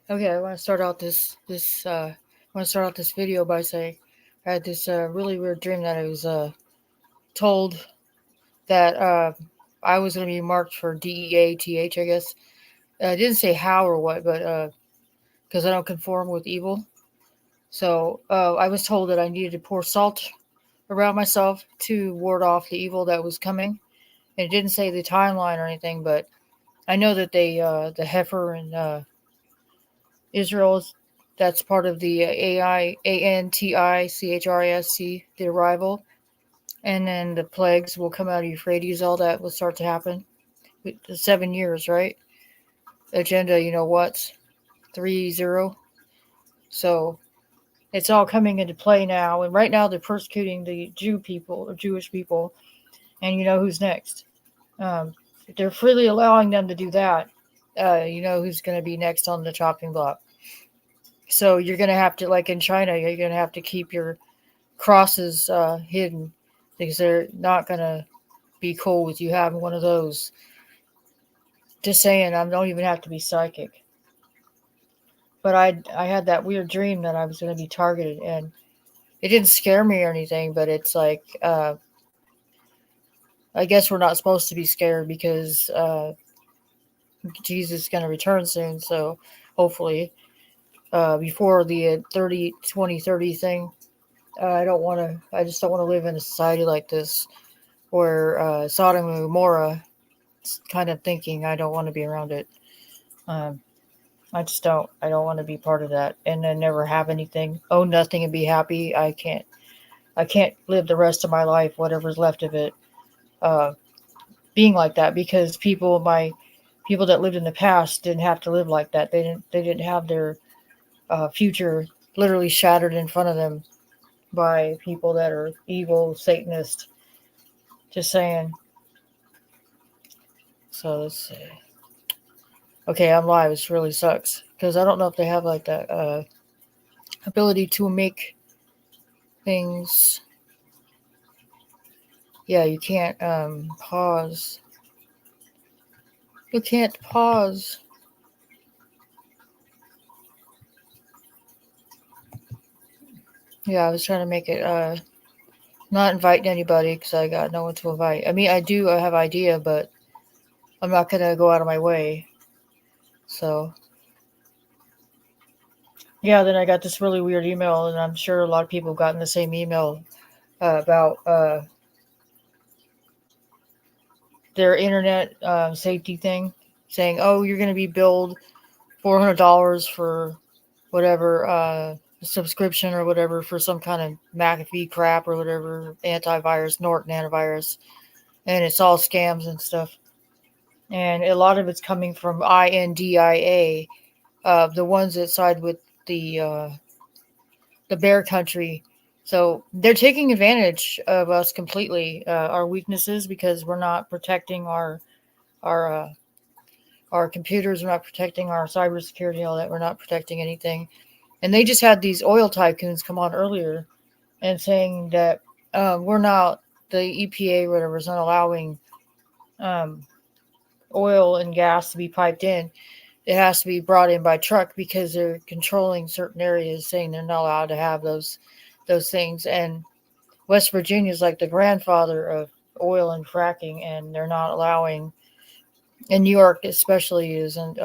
Okay, I want to start out this video by saying I had this really weird dream that I was told that I was going to be marked for DEATH. I guess I didn't say how or what, but because I don't conform with evil. So I was told that I needed to pour salt around myself to ward off the evil that was coming. And it didn't say the timeline or anything, but I know that the heifer in Israel, that's part of the AIANTICHRISC, the arrival. And then the plagues will come out of Euphrates, all that will start to happen. The 7 years, right? Agenda, you know what? 3-0. So it's all coming into play now. And right now they're persecuting the Jewish people. And you know who's next. Um, they're freely allowing them to do that. You know who's going to be next on the chopping block. So you're going to have to, like in China, you're going to have to keep your crosses hidden because they're not going to be cool with you having one of those. Just saying, I don't even have to be psychic. But I had that weird dream that I was going to be targeted, and it didn't scare me or anything. But it's like, I guess we're not supposed to be scared because Jesus is going to return soon. So hopefully, before the 30 20 30 thing, I don't want to. I just don't want to live in a society like this where Sodom and Gomorrah kind of thinking. I don't want to be around it. Um, I just don't. I don't want to be part of that, and then never have anything, own nothing, and be happy. I can't. I can't live the rest of my life, whatever's left of it, uh, being like that because people that lived in the past didn't have to live like that. They didn't have their future literally shattered in front of them by people that are evil Satanist. Just saying. So let's see. Okay, I'm live. This really sucks because I don't know if they have like that ability to make things. Yeah, you can't pause. You can't pause. Yeah, I was trying to make it not inviting anybody because I got no one to invite. I mean, I have idea, but I'm not gonna go out of my way. So yeah, then I got this really weird email, and I'm sure a lot of people have gotten the same email about their internet safety thing, saying, "Oh, you're gonna be billed $400 for whatever subscription or whatever for some kind of McAfee crap or whatever antivirus, Norton antivirus, and it's all scams and stuff. And a lot of it's coming from INDIA, the ones that side with the bear country. So they're taking advantage of us completely, our weaknesses because we're not protecting our our computers, we're not protecting our cybersecurity, all that. We're not protecting anything. And they just had these oil tycoons come on earlier and saying that we're not, the EPA or whatever is not allowing um, oil and gas to be piped in. It has to be brought in by truck because they're controlling certain areas, saying they're not allowed to have those things. And West Virginia is like the grandfather of oil and fracking, and they're not allowing. And New York especially isn't.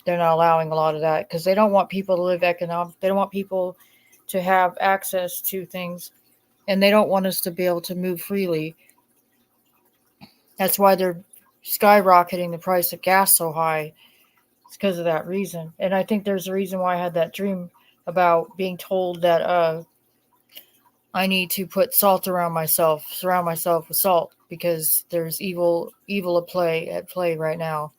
They're not allowing a lot of that because they don't want people to live economic. They don't want people to have access to things, and they don't want us to be able to move freely. That's why they're skyrocketing the price of gas so high. It's because of that reason. And I think there's a reason why I had that dream about being told that I need to put salt around myself, surround myself with salt because there's evil at play right now,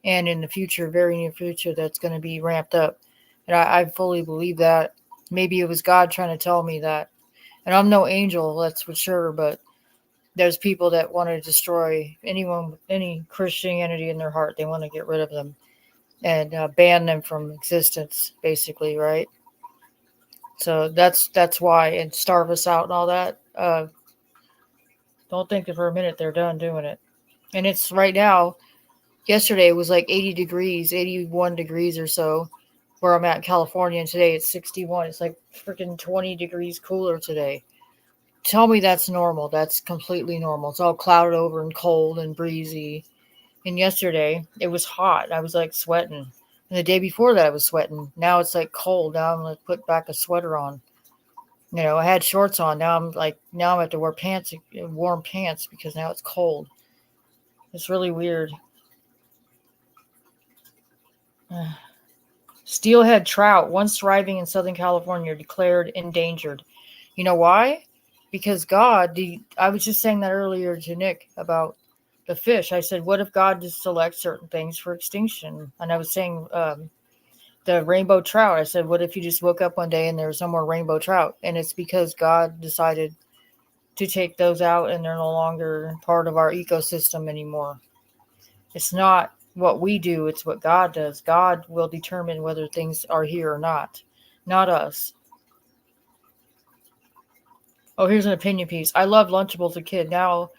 and in the future, very near future, that's going to be ramped up. And I fully believe that. Maybe it was God trying to tell me that. And I'm no angel, that's for sure, but there's people that want to destroy anyone with any Christianity in their heart. They want to get rid of them and ban them from existence, basically, right? So that's why, and starve us out and all that. Don't think that for a minute they're done doing it. And it's right now. Yesterday it was like 80 degrees, 81 degrees or so, where I'm at in California, and today it's 61. It's like freaking 20 degrees cooler today. Tell me that's normal. That's completely normal. It's all clouded over and cold and breezy. And yesterday it was hot. I was like sweating. And the day before that I was sweating. Now it's like cold. Now I'm gonna put back a sweater on. I had shorts on. Now I have to wear pants, warm pants because now it's cold. It's really weird. Steelhead trout, once thriving in Southern California, declared endangered. You know why? Because I was just saying that earlier to Nick about the fish. I said, what if God just selects certain things for extinction? And I was saying the rainbow trout. I said, what if you just woke up one day and there was no more rainbow trout? And it's because God decided to take those out and they're no longer part of our ecosystem anymore. It's not what we do, it's what God does. God will determine whether things are here or not us. Oh, here's an opinion piece. I loved Lunchables as a kid. Now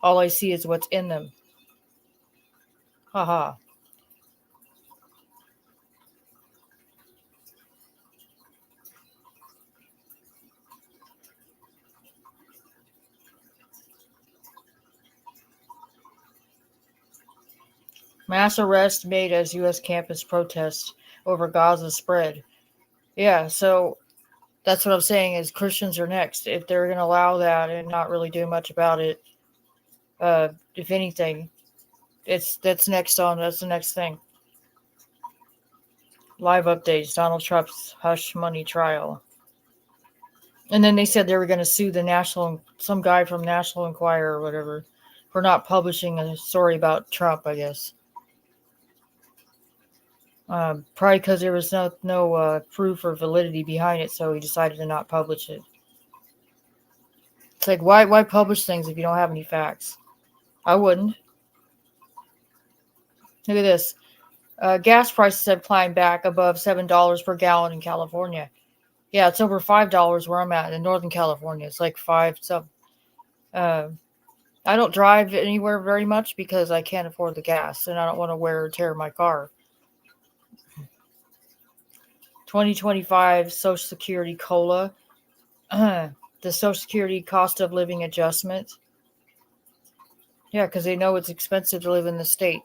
all I see is what's in them. Haha. Mass arrest made as U.S. campus protest over Gaza spread. Yeah, so that's what I'm saying is Christians are next. If they're going to allow that and not really do much about it, if anything, that's the next thing. Live updates, Donald Trump's hush money trial. And then they said they were going to sue some guy from National Enquirer or whatever for not publishing a story about Trump, I guess. Probably because there was no proof or validity behind it, so he decided to not publish it. It's like, why publish things if you don't have any facts? I wouldn't. Look at this. Gas prices have climbed back above $7 per gallon in California. Yeah, it's over $5 where I'm at in Northern California. It's like 5 some. I don't drive anywhere very much because I can't afford the gas and I don't want to wear or tear my car. 2025 Social Security COLA. The Social Security cost of living adjustment. Yeah, because they know it's expensive to live in the state.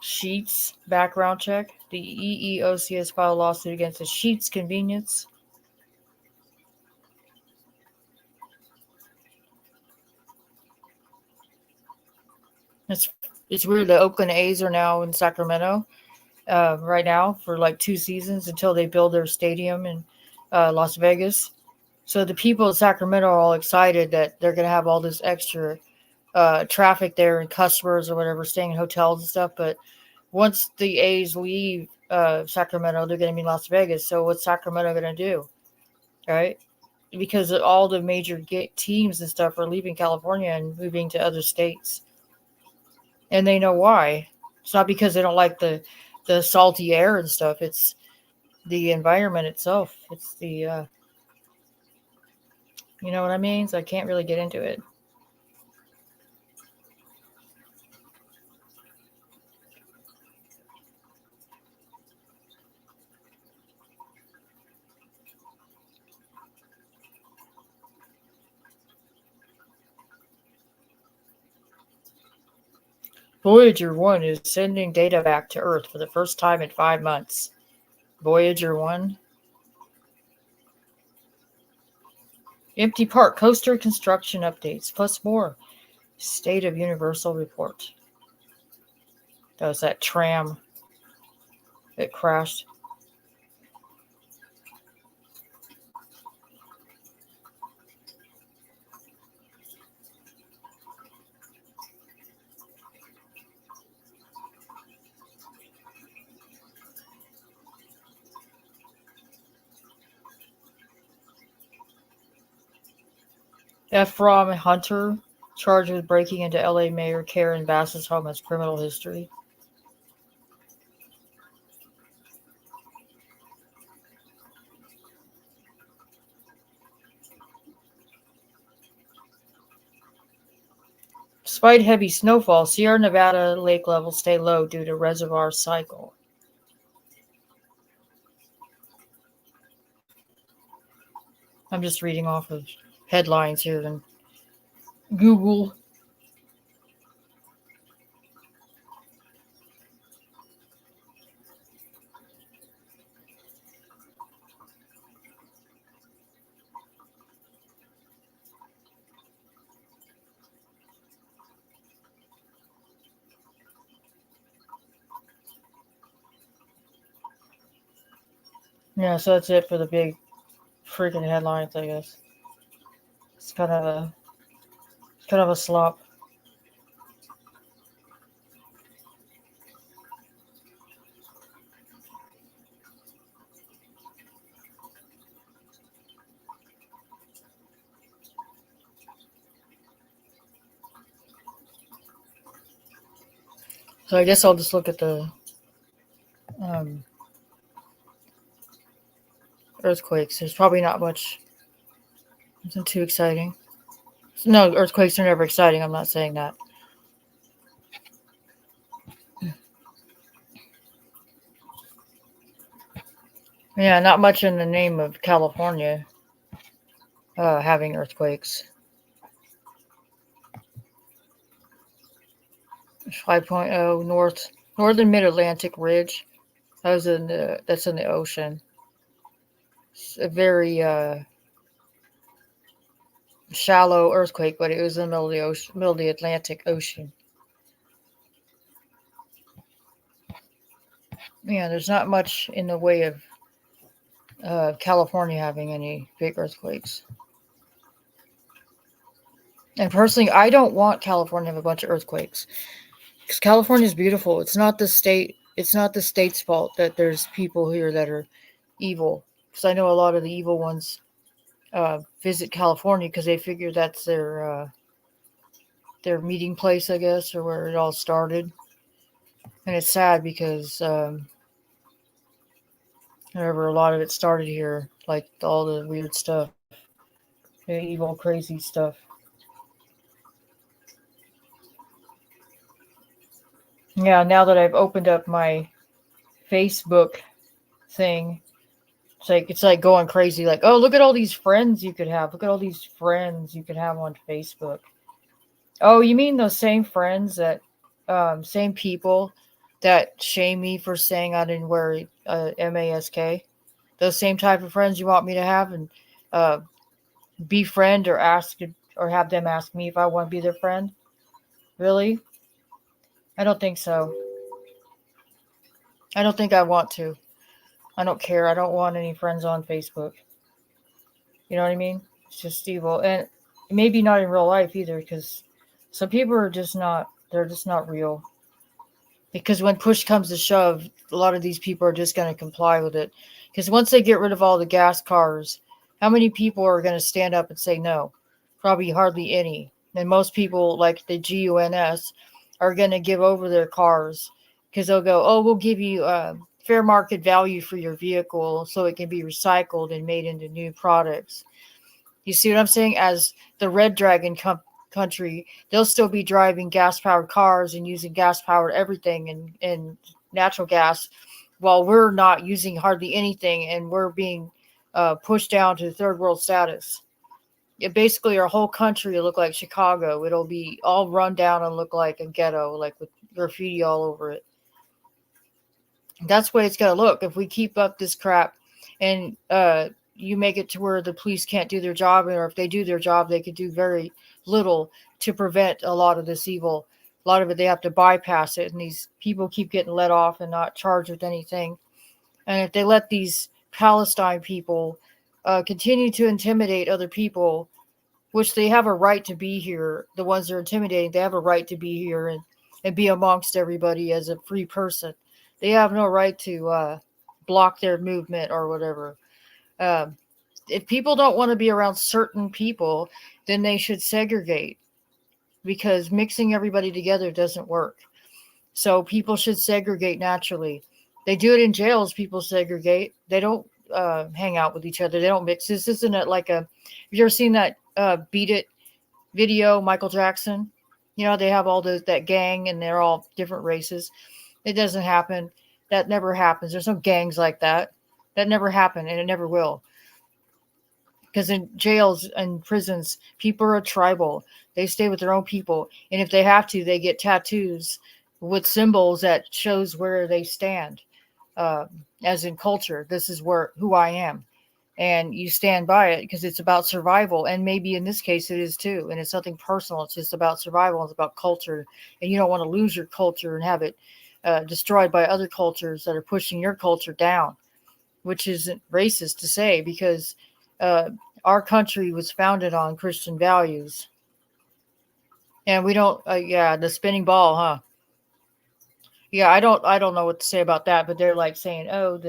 Sheetz background check. The EEOC has filed a lawsuit against the Sheetz Convenience. It's weird. The Oakland A's are now in Sacramento right now for like 2 seasons until they build their stadium in Las Vegas. So the people of Sacramento are all excited that they're going to have all this extra traffic there and customers or whatever staying in hotels and stuff. But once the A's leave Sacramento, they're going to be in Las Vegas. So what's Sacramento going to do? Right? Because all the major teams and stuff are leaving California and moving to other states. And they know why. It's not because they don't like the salty air and stuff. It's the environment itself. It's the, you know what I mean? So I can't really get into it. Voyager 1 is sending data back to Earth for the first time in 5 months. Voyager 1. Empty Park coaster construction updates, plus more. State of Universal report. That was that tram that crashed. Ephraim Hunter, charged with breaking into LA Mayor Karen Bass's home, has criminal history. Despite heavy snowfall, Sierra Nevada lake levels stay low due to reservoir cycle. I'm just reading off of headlines here and Google. Yeah, so that's it for the big freaking headlines, I guess. It's kind of a slop. So I guess I'll just look at the um, earthquakes. There's probably not much. Isn't too exciting. No, earthquakes are never exciting. I'm not saying that. Yeah, not much in the name of California having earthquakes. 5.0 northern mid-Atlantic ridge. That's in the ocean. It's a very shallow earthquake, but it was in the middle of the ocean, middle of the Atlantic Ocean. Yeah, there's not much in the way of California having any big earthquakes. And personally, I don't want California to have a bunch of earthquakes because California is beautiful. It's not the state. It's not the state's fault that there's people here that are evil. Because I know a lot of the evil ones visit California because they figure that's their meeting place, I guess, or where it all started. And it's sad because whenever a lot of it started here, like all the weird stuff, the evil, crazy stuff. Yeah, now that I've opened up my Facebook thing, it's like going crazy. Like, oh, look at all these friends you could have. Look at all these friends you could have on Facebook. Oh, you mean those same friends that, same people that shame me for saying I didn't wear mask? Those same type of friends you want me to have and uh, befriend or ask or have them ask me if I want to be their friend? Really? I don't think so. I don't think I want to. I don't care. I don't want any friends on Facebook. You know what I mean? It's just evil. And maybe not in real life either, because some people are just not, they're just not real. Because when push comes to shove, a lot of these people are just going to comply with it. Because once they get rid of all the gas cars, how many people are going to stand up and say no? Probably hardly any. And most people, like the GUNS, are going to give over their cars because they'll go, oh, we'll give you fair market value for your vehicle so it can be recycled and made into new products. You see what I'm saying? As the Red Dragon country, they'll still be driving gas-powered cars and using gas-powered everything and natural gas, while we're not using hardly anything and we're being pushed down to third world status. Basically, our whole country will look like Chicago. It'll be all run down and look like a ghetto, like with graffiti all over it. That's the way it's going to look if we keep up this crap and you make it to where the police can't do their job, or if they do their job, they could do very little to prevent a lot of this evil. A lot of it, they have to bypass it, and these people keep getting let off and not charged with anything. And if they let these Palestine people continue to intimidate other people, which they have a right to be here, the ones they're intimidating, they have a right to be here and be amongst everybody as a free person. They have no right to block their movement or whatever. If people don't want to be around certain people, then they should segregate, because mixing everybody together doesn't work. So people should segregate naturally. They do it in jails. People segregate. They don't hang out with each other. They don't mix. This isn't like a. Have you ever seen that Beat It video, Michael Jackson? They have all that gang and they're all different races. It doesn't happen. That never happens. There's no gangs like that. That never happened and it never will. Because in jails and prisons, people are tribal. They stay with their own people. And if they have to, they get tattoos with symbols that shows where they stand. Uh, as in culture, this is who I am. And you stand by it because it's about survival. And maybe in this case it is too. And it's nothing personal. It's just about survival. It's about culture. And you don't want to lose your culture and have it destroyed by other cultures that are pushing your culture down, which isn't racist to say because uh, our country was founded on Christian values. And we don't, yeah, the spinning ball, huh? Yeah, I don't know what to say about that, but they're like saying, oh,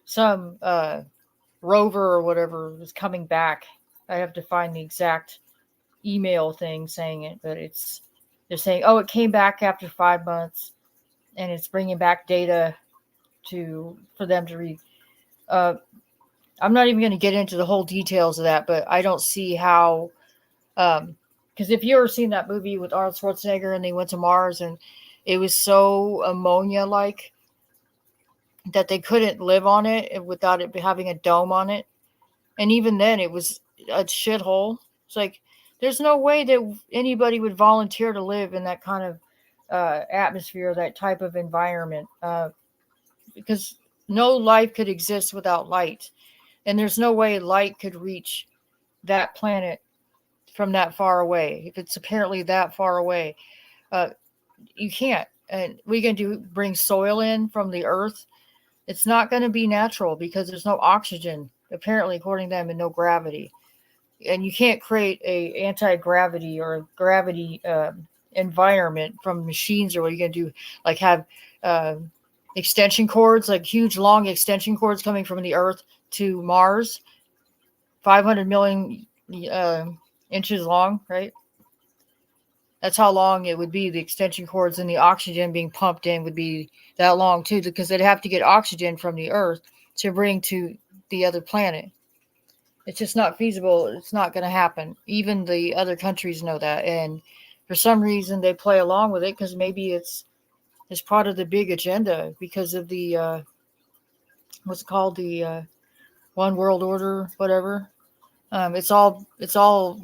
some rover or whatever is coming back. I have to find the exact email thing saying it, but they're saying, oh, it came back after 5 months, and it's bringing back data for them to read. Uh, I'm not even going to get into the whole details of that, but I don't see how. Because if you ever seen that movie with Arnold Schwarzenegger and they went to Mars and it was so ammonia like that they couldn't live on it without it having a dome on it. And even then, it was a shithole. It's like there's no way that anybody would volunteer to live in that kind of atmosphere, that type of environment, because no life could exist without light, and there's no way light could reach that planet from that far away. If it's apparently that far away, uh, you can't. And we can bring soil in from the earth. It's not going to be natural because there's no oxygen, apparently, according to them, and no gravity. And you can't create a anti-gravity or a gravity environment from machines. Or what are you going to do? Like have uh, extension cords, like huge long extension cords coming from the Earth to Mars, 500 million inches long, right? That's how long it would be. The extension cords and the oxygen being pumped in would be that long too, because they'd have to get oxygen from the Earth to bring to the other planet. It's just not feasible. It's not going to happen. Even the other countries know that, and for some reason they play along with it because maybe it's part of the big agenda because of the what's it called, the one world order, whatever. It's all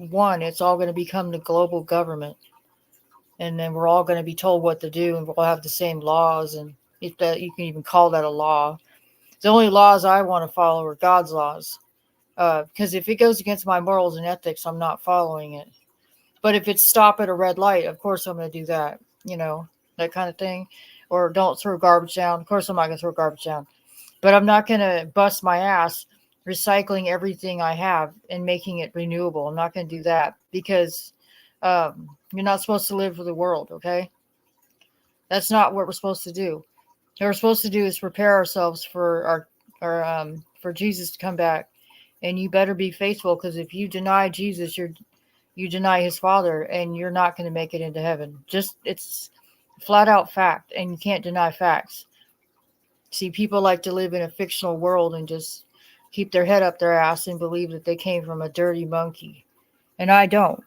one. It's all going to become the global government, and then we're all going to be told what to do, and we'll have the same laws. And if that you can even call that a law, the only laws I want to follow are God's laws. Because if it goes against my morals and ethics, I'm not following it. But if it's stop at a red light, of course I'm going to do that. That kind of thing. Or don't throw garbage down. Of course I'm not going to throw garbage down. But I'm not going to bust my ass recycling everything I have and making it renewable. I'm not going to do that because you're not supposed to live for the world, okay? That's not what we're supposed to do. What we're supposed to do is prepare ourselves for Jesus to come back. And you better be faithful, because if you deny Jesus, you deny his Father, and you're not going to make it into heaven. It's flat out fact, and you can't deny facts. See, people like to live in a fictional world and just keep their head up their ass and believe that they came from a dirty monkey. And I don't.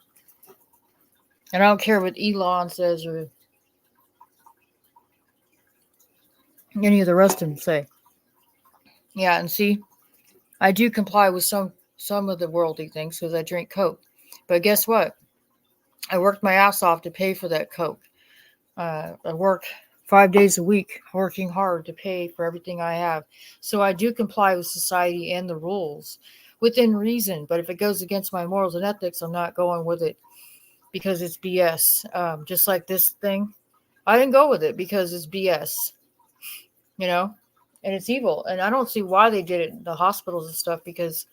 And I don't care what Elon says or any of the rest of them say. Yeah, and see, I do comply with some of the worldly things because I drink Coke. But guess what? I worked my ass off to pay for that Coke. I work 5 days a week, working hard to pay for everything I have. So I do comply with society and the rules within reason. But if it goes against my morals and ethics, I'm not going with it because it's BS. Just like this thing, I didn't go with it because it's BS, and it's evil. And I don't see why they did it in the hospitals and stuff, because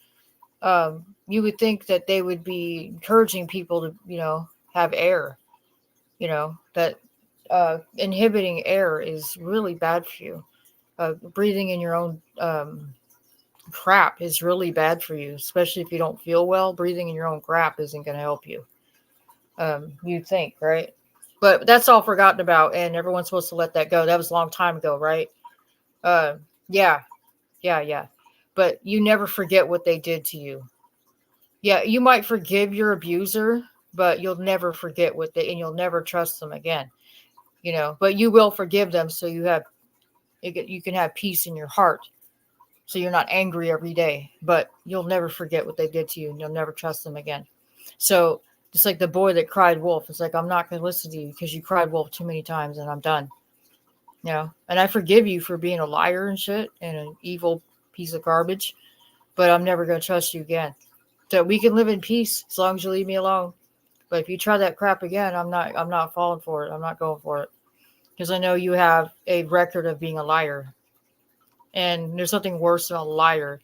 you would think that they would be encouraging people to, have air, that inhibiting air is really bad for you. Breathing in your own crap is really bad for you, especially if you don't feel well. Breathing in your own crap isn't going to help you. You'd think, right? But that's all forgotten about, and everyone's supposed to let that go. That was a long time ago, right? Yeah. But you never forget what they did to you. Yeah, you might forgive your abuser, but you'll never forget what they, and you'll never trust them again, but you will forgive them. So you can have peace in your heart. So you're not angry every day, but you'll never forget what they did to you, and you'll never trust them again. So just like the boy that cried wolf, it's like, I'm not going to listen to you because you cried wolf too many times, and I'm done. And I forgive you for being a liar and shit and an evil piece of garbage, but I'm never going to trust you again. So we can live in peace as long as you leave me alone. But if you try that crap again, I'm not falling for it. I'm not going for it. Because I know you have a record of being a liar. And there's something worse than a liar,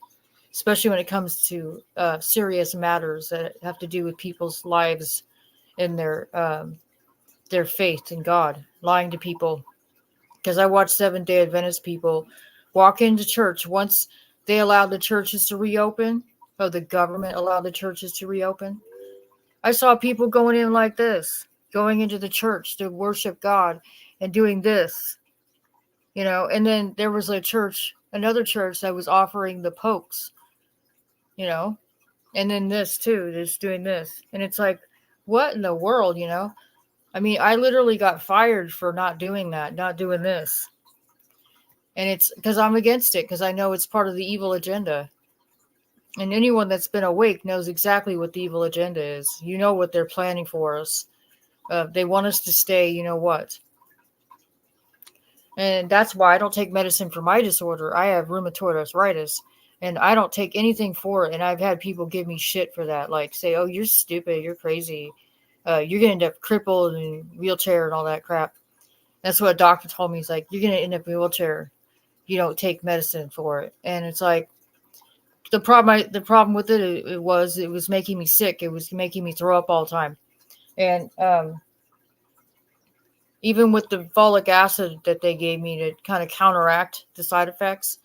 especially when it comes to serious matters that have to do with people's lives and their faith in God. Lying to people. Because I watched Seventh-day Adventist people walk into church once they allowed the churches to reopen, or the government allowed the churches to reopen. I saw people going in like this, going into the church to worship God and doing this, and then there was another church that was offering the pokes, and then this too, just doing this. And it's like, what in the world, I mean, I literally got fired for not doing that, not doing this. And it's because I'm against it, because I know it's part of the evil agenda. And anyone that's been awake knows exactly what the evil agenda is. You know what they're planning for us. They want us to stay, what. And that's why I don't take medicine for my disorder. I have rheumatoid arthritis, and I don't take anything for it. And I've had people give me shit for that. Like, say, oh, you're stupid, you're crazy. You're going to end up crippled and wheelchair and all that crap. That's what a doctor told me. He's like, you're going to end up in a wheelchair. You don't take medicine for it. And it's like, the problem with it was making me sick. It was making me throw up all the time. And even with the folic acid that they gave me to kind of counteract the side effects,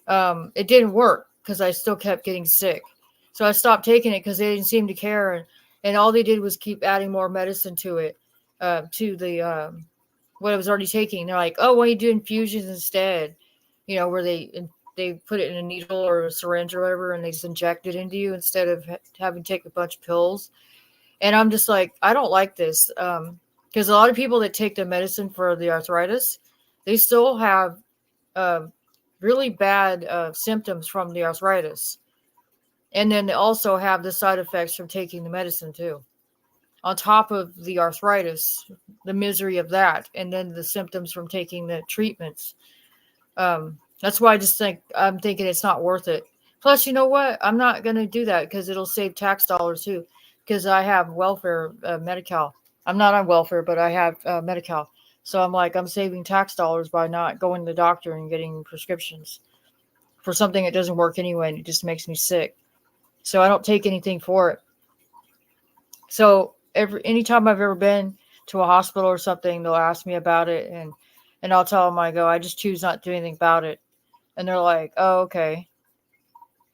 it didn't work because I still kept getting sick. So I stopped taking it because they didn't seem to care. And all they did was keep adding more medicine to it, to the what I was already taking. They're like, oh, why don't you do infusions instead? Where they put it in a needle or a syringe or whatever, and they just inject it into you instead of having to take a bunch of pills. And I'm just like, I don't like this. Because a lot of people that take the medicine for the arthritis, they still have really bad symptoms from the arthritis. And then they also have the side effects from taking the medicine too. On top of the arthritis, the misery of that, and then the symptoms from taking the treatments. That's why I'm thinking it's not worth it. Plus, you know what? I'm not going to do that because it'll save tax dollars too. Because I have welfare, Medi-Cal. I'm not on welfare, but I have Medi-Cal. So I'm saving tax dollars by not going to the doctor and getting prescriptions for something that doesn't work anyway, and it just makes me sick. So I don't take anything for it. So anytime I've ever been to a hospital or something, they'll ask me about it, and I'll tell them, I just choose not to do anything about it. And they're like, oh, okay.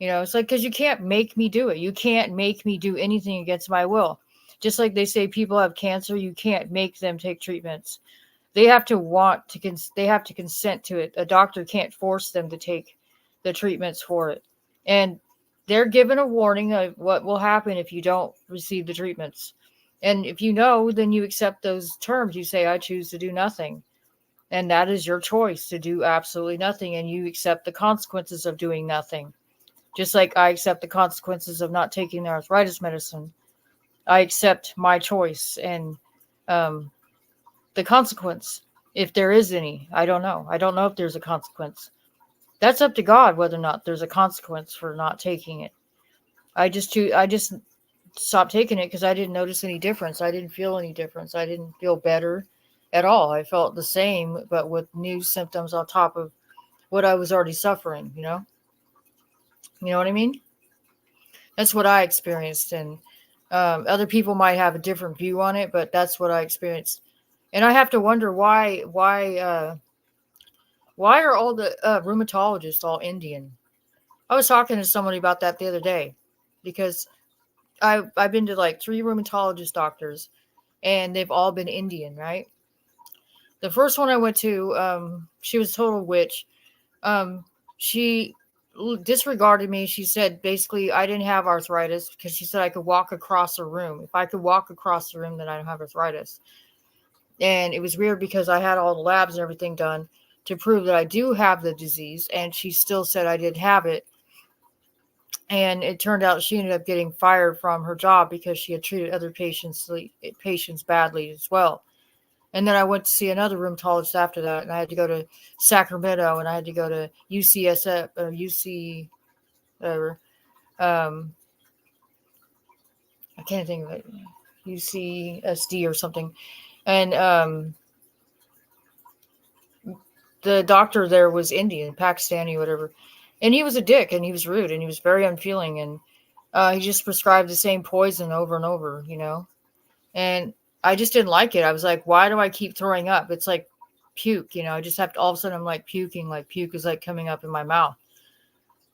It's like, because you can't make me do it. You can't make me do anything against my will. Just like they say people have cancer, you can't make them take treatments. They have to they have to consent to it. A doctor can't force them to take the treatments for it. And they're given a warning of what will happen if you don't receive the treatments. And if you know, then you accept those terms. You say, I choose to do nothing. And that is your choice, to do absolutely nothing. And you accept the consequences of doing nothing. Just like I accept the consequences of not taking the arthritis medicine. I accept my choice and the consequence, if there is any. I don't know. I don't know if there's a consequence. That's up to God whether or not there's a consequence for not taking it. I just stopped taking it because I didn't notice any difference. I didn't feel any difference. I didn't feel better at all. I felt the same, but with new symptoms on top of what I was already suffering, You know what I mean? That's what I experienced. And other people might have a different view on it, but that's what I experienced. And I have to wonder why are all the rheumatologists all Indian? I was talking to somebody about that the other day because I've been to like 3 rheumatologist doctors, and they've all been Indian, right? The first one I went to, she was a total witch. She disregarded me. She said basically I didn't have arthritis because she said I could walk across the room. If I could walk across the room, then I don't have arthritis. And it was weird because I had all the labs and everything done to prove that I do have the disease, and she still said I didn't have it. And it turned out she ended up getting fired from her job because she had treated other patients badly as well. And then I went to see another rheumatologist after that, and I had to go to Sacramento, and I had to go to UCSF or UC, whatever. I can't think of it, UCSD or something. And the doctor there was Indian, Pakistani, whatever, and he was a dick, and he was rude, and he was very unfeeling, and he just prescribed the same poison over and over, and I just didn't like it. I was like, why do I keep throwing up? It's like puke, I just have to, all of a sudden I'm like puking, like puke is like coming up in my mouth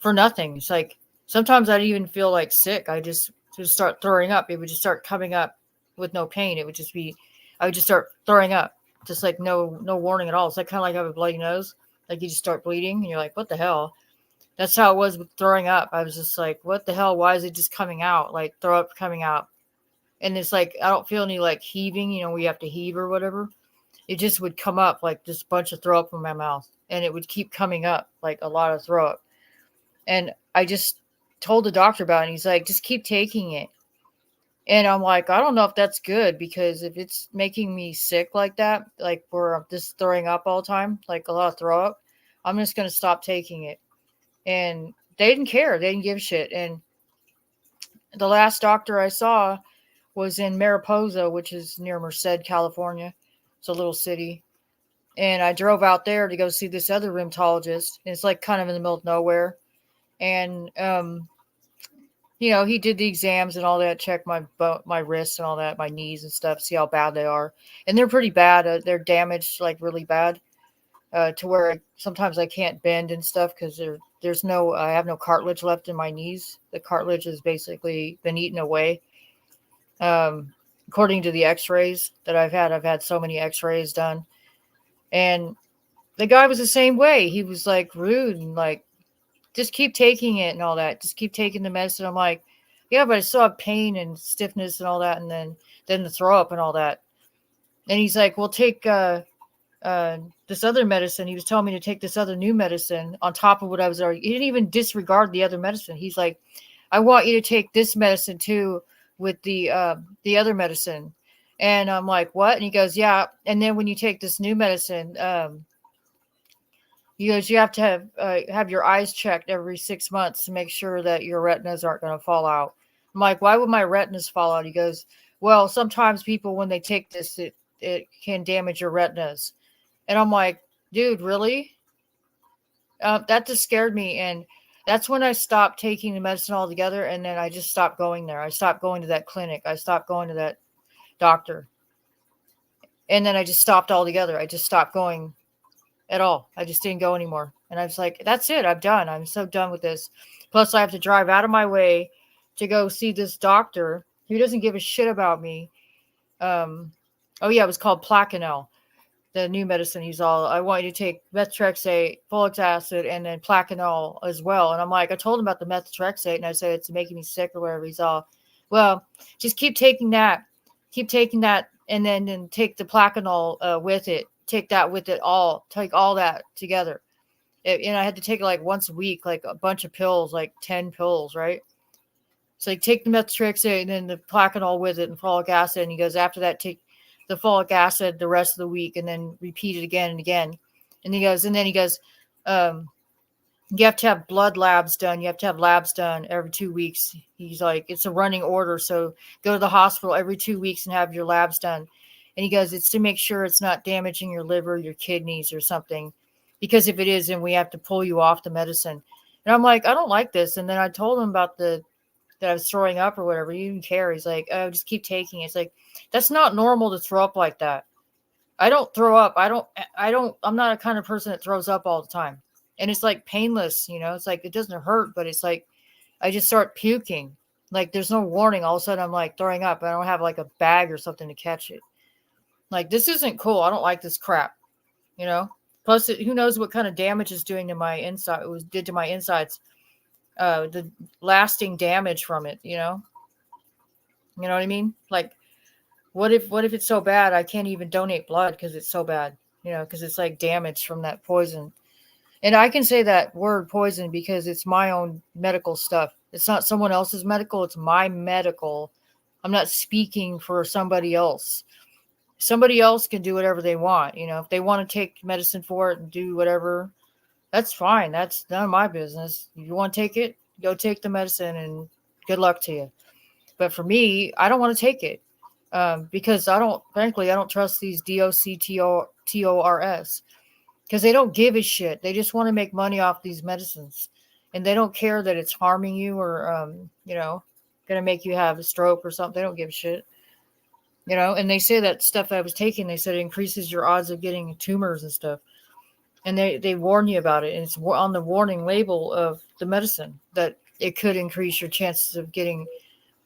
for nothing. It's like sometimes I didn't even feel like sick. I just start throwing up. It would just start coming up with no pain. It would just be, I would just start throwing up, just like no warning at all. It's like kind of like I have a bloody nose, like you just start bleeding and you're like, what the hell? That's how it was with throwing up. I was just like, what the hell? Why is it just coming out? Like throw up coming out. And it's like, I don't feel any like heaving, we have to heave or whatever. It just would come up like this bunch of throw up in my mouth, and it would keep coming up like a lot of throw up. And I just told the doctor about it, and he's like, just keep taking it. And I'm like, I don't know if that's good, because if it's making me sick like that, like where I'm just throwing up all the time, like a lot of throw up, I'm just going to stop taking it. And they didn't care. They didn't give a shit. And the last doctor I saw was in Mariposa, which is near Merced, California. It's a little city. And I drove out there to go see this other rheumatologist. And it's like kind of in the middle of nowhere. And, he did the exams and all that, checked my wrists and all that, my knees and stuff, see how bad they are. And they're pretty bad. They're damaged, like really bad, to where sometimes I can't bend and stuff because I have no cartilage left in my knees. The cartilage has basically been eaten away. According to the x-rays that I've had so many x-rays done. And the guy was the same way. He was like rude and like, just keep taking it and all that. Just keep taking the medicine. I'm like, yeah, but I still have pain and stiffness and all that. And then the throw up and all that. And he's like, well, take this other medicine. He was telling me to take this other new medicine on top of what I was already. He didn't even disregard the other medicine. He's like, I want you to take this medicine too with the other medicine. And I'm like, what? And he goes, yeah. And then when you take this new medicine, he goes, you have to have your eyes checked every 6 months to make sure that your retinas aren't going to fall out. I'm like, why would my retinas fall out? He goes, well, sometimes people, when they take this, it can damage your retinas. And I'm like, dude, really? That just scared me. And that's when I stopped taking the medicine altogether. And then I just stopped going there. I stopped going to that clinic. I stopped going to that doctor. And then I just stopped altogether. I just stopped going at all. I just didn't go anymore. And I was like, that's it. I'm done. I'm so done with this. Plus, I have to drive out of my way to go see this doctor who doesn't give a shit about me. Oh, yeah, it was called Plaquenil, the new medicine. He's all, I want you to take methotrexate, folic acid, and then Plaquenil as well. And I'm like, I told him about the methotrexate, and I said, it's making me sick or whatever. He's all, well, just keep taking that. Keep taking that, and then take the Plaquenil with it. Take that with it all. Take all that together. And I had to take it like once a week, like a bunch of pills, like 10 pills, right? So like take the methotrexate and then the Plaquenil with it and folic acid. And he goes, after that, take the folic acid the rest of the week and then repeat it again and again. And he goes, you have to have blood labs done. You have to have labs done every 2 weeks. He's like, it's a running order. So go to the hospital every 2 weeks and have your labs done. And he goes, it's to make sure it's not damaging your liver, your kidneys or something. Because if it is, then we have to pull you off the medicine. And I'm like, I don't like this. And then I told him about that I was throwing up or whatever. He didn't care. He's like, oh, just keep taking it. It's like, that's not normal to throw up like that. I don't throw up. I'm not a kind of person that throws up all the time. And it's like painless, it's like, it doesn't hurt, but it's like, I just start puking. Like there's no warning. All of a sudden I'm like throwing up. I don't have like a bag or something to catch it. Like, this isn't cool. I don't like this crap, Plus, who knows what kind of damage it's doing to my inside? It was did to my insides. The lasting damage from it. You know what I mean? Like, what if it's so bad I can't even donate blood because it's so bad? Because it's like damage from that poison. And I can say that word poison because it's my own medical stuff. It's not someone else's medical. It's my medical. I'm not speaking for somebody else. Somebody else can do whatever they want. If they want to take medicine for it and do whatever, that's fine. That's none of my business. If you want to take it, go take the medicine and good luck to you. But for me, I don't want to take it because I don't trust these DOCTORS because they don't give a shit. They just want to make money off these medicines. And they don't care that it's harming you or, going to make you have a stroke or something. They don't give a shit. And they say that stuff I was taking, they said it increases your odds of getting tumors and stuff. And they warn you about it. And it's on the warning label of the medicine that it could increase your chances of getting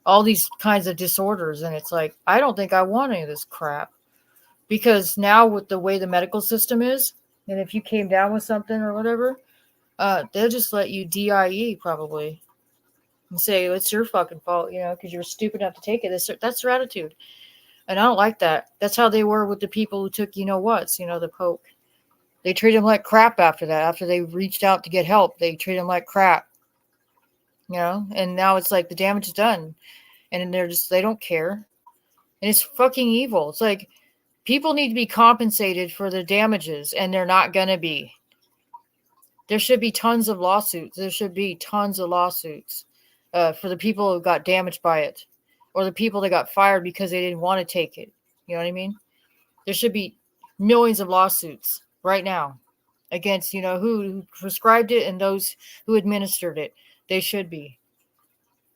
all these kinds of disorders. And it's like, I don't think I want any of this crap. Because now with the way the medical system is, and if you came down with something or whatever, they'll just let you DIE probably. And say, it's your fucking fault, because you're stupid enough to take it. That's their attitude. And I don't like that. That's how they were with the people who took the Pope. They treat him like crap after that. After they reached out to get help, they treat him like crap. And now it's like the damage is done. And they don't care. And it's fucking evil. It's like people need to be compensated for the damages, and they're not going to be. There should be tons of lawsuits. There should be tons of lawsuits for the people who got damaged by it. Or the people that got fired because they didn't want to take it. You know what I mean? There should be millions of lawsuits right now against, who prescribed it and those who administered it. They should be.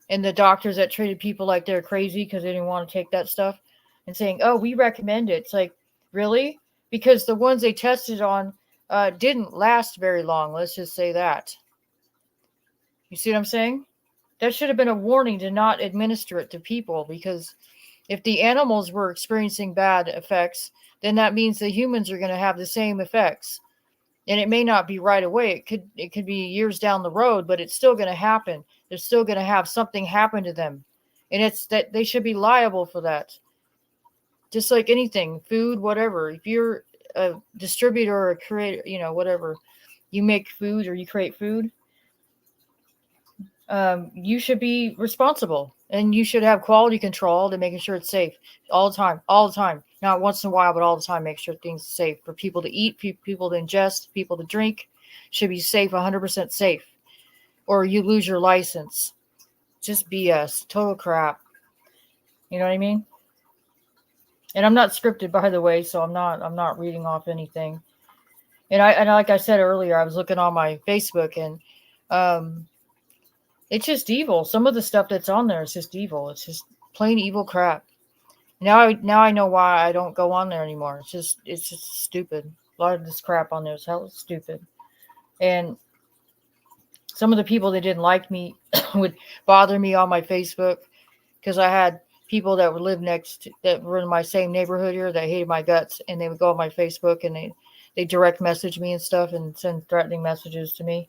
And the doctors that treated people like they're crazy because they didn't want to take that stuff and saying, oh, we recommend it. It's like, really? Because the ones they tested on didn't last very long. Let's just say that. You see what I'm saying? That should have been a warning to not administer it to people, because if the animals were experiencing bad effects, then that means the humans are going to have the same effects. And it may not be right away. It could be years down the road, but it's still going to happen. They're still going to have something happen to them. And it's that they should be liable for that. Just like anything, food, whatever. If you're a distributor or a creator, whatever, you make food or you create food, you should be responsible, and you should have quality control to making sure it's safe all the time, not once in a while, but all the time. Make sure things are safe for people to eat, people to ingest, people to drink. Should be safe, 100% safe, or you lose your license. Just BS, total crap. You know what I mean? And I'm not scripted, by the way, so I'm not reading off anything. And like I said earlier, I was looking on my Facebook, and it's just evil. Some of the stuff that's on there is just evil. It's just plain evil crap. Now I know why I don't go on there anymore. It's just stupid. A lot of this crap on there is hell stupid. And some of the people that didn't like me would bother me on my Facebook because I had people that would live that were in my same neighborhood here that hated my guts, and they would go on my Facebook and they direct message me and stuff and send threatening messages to me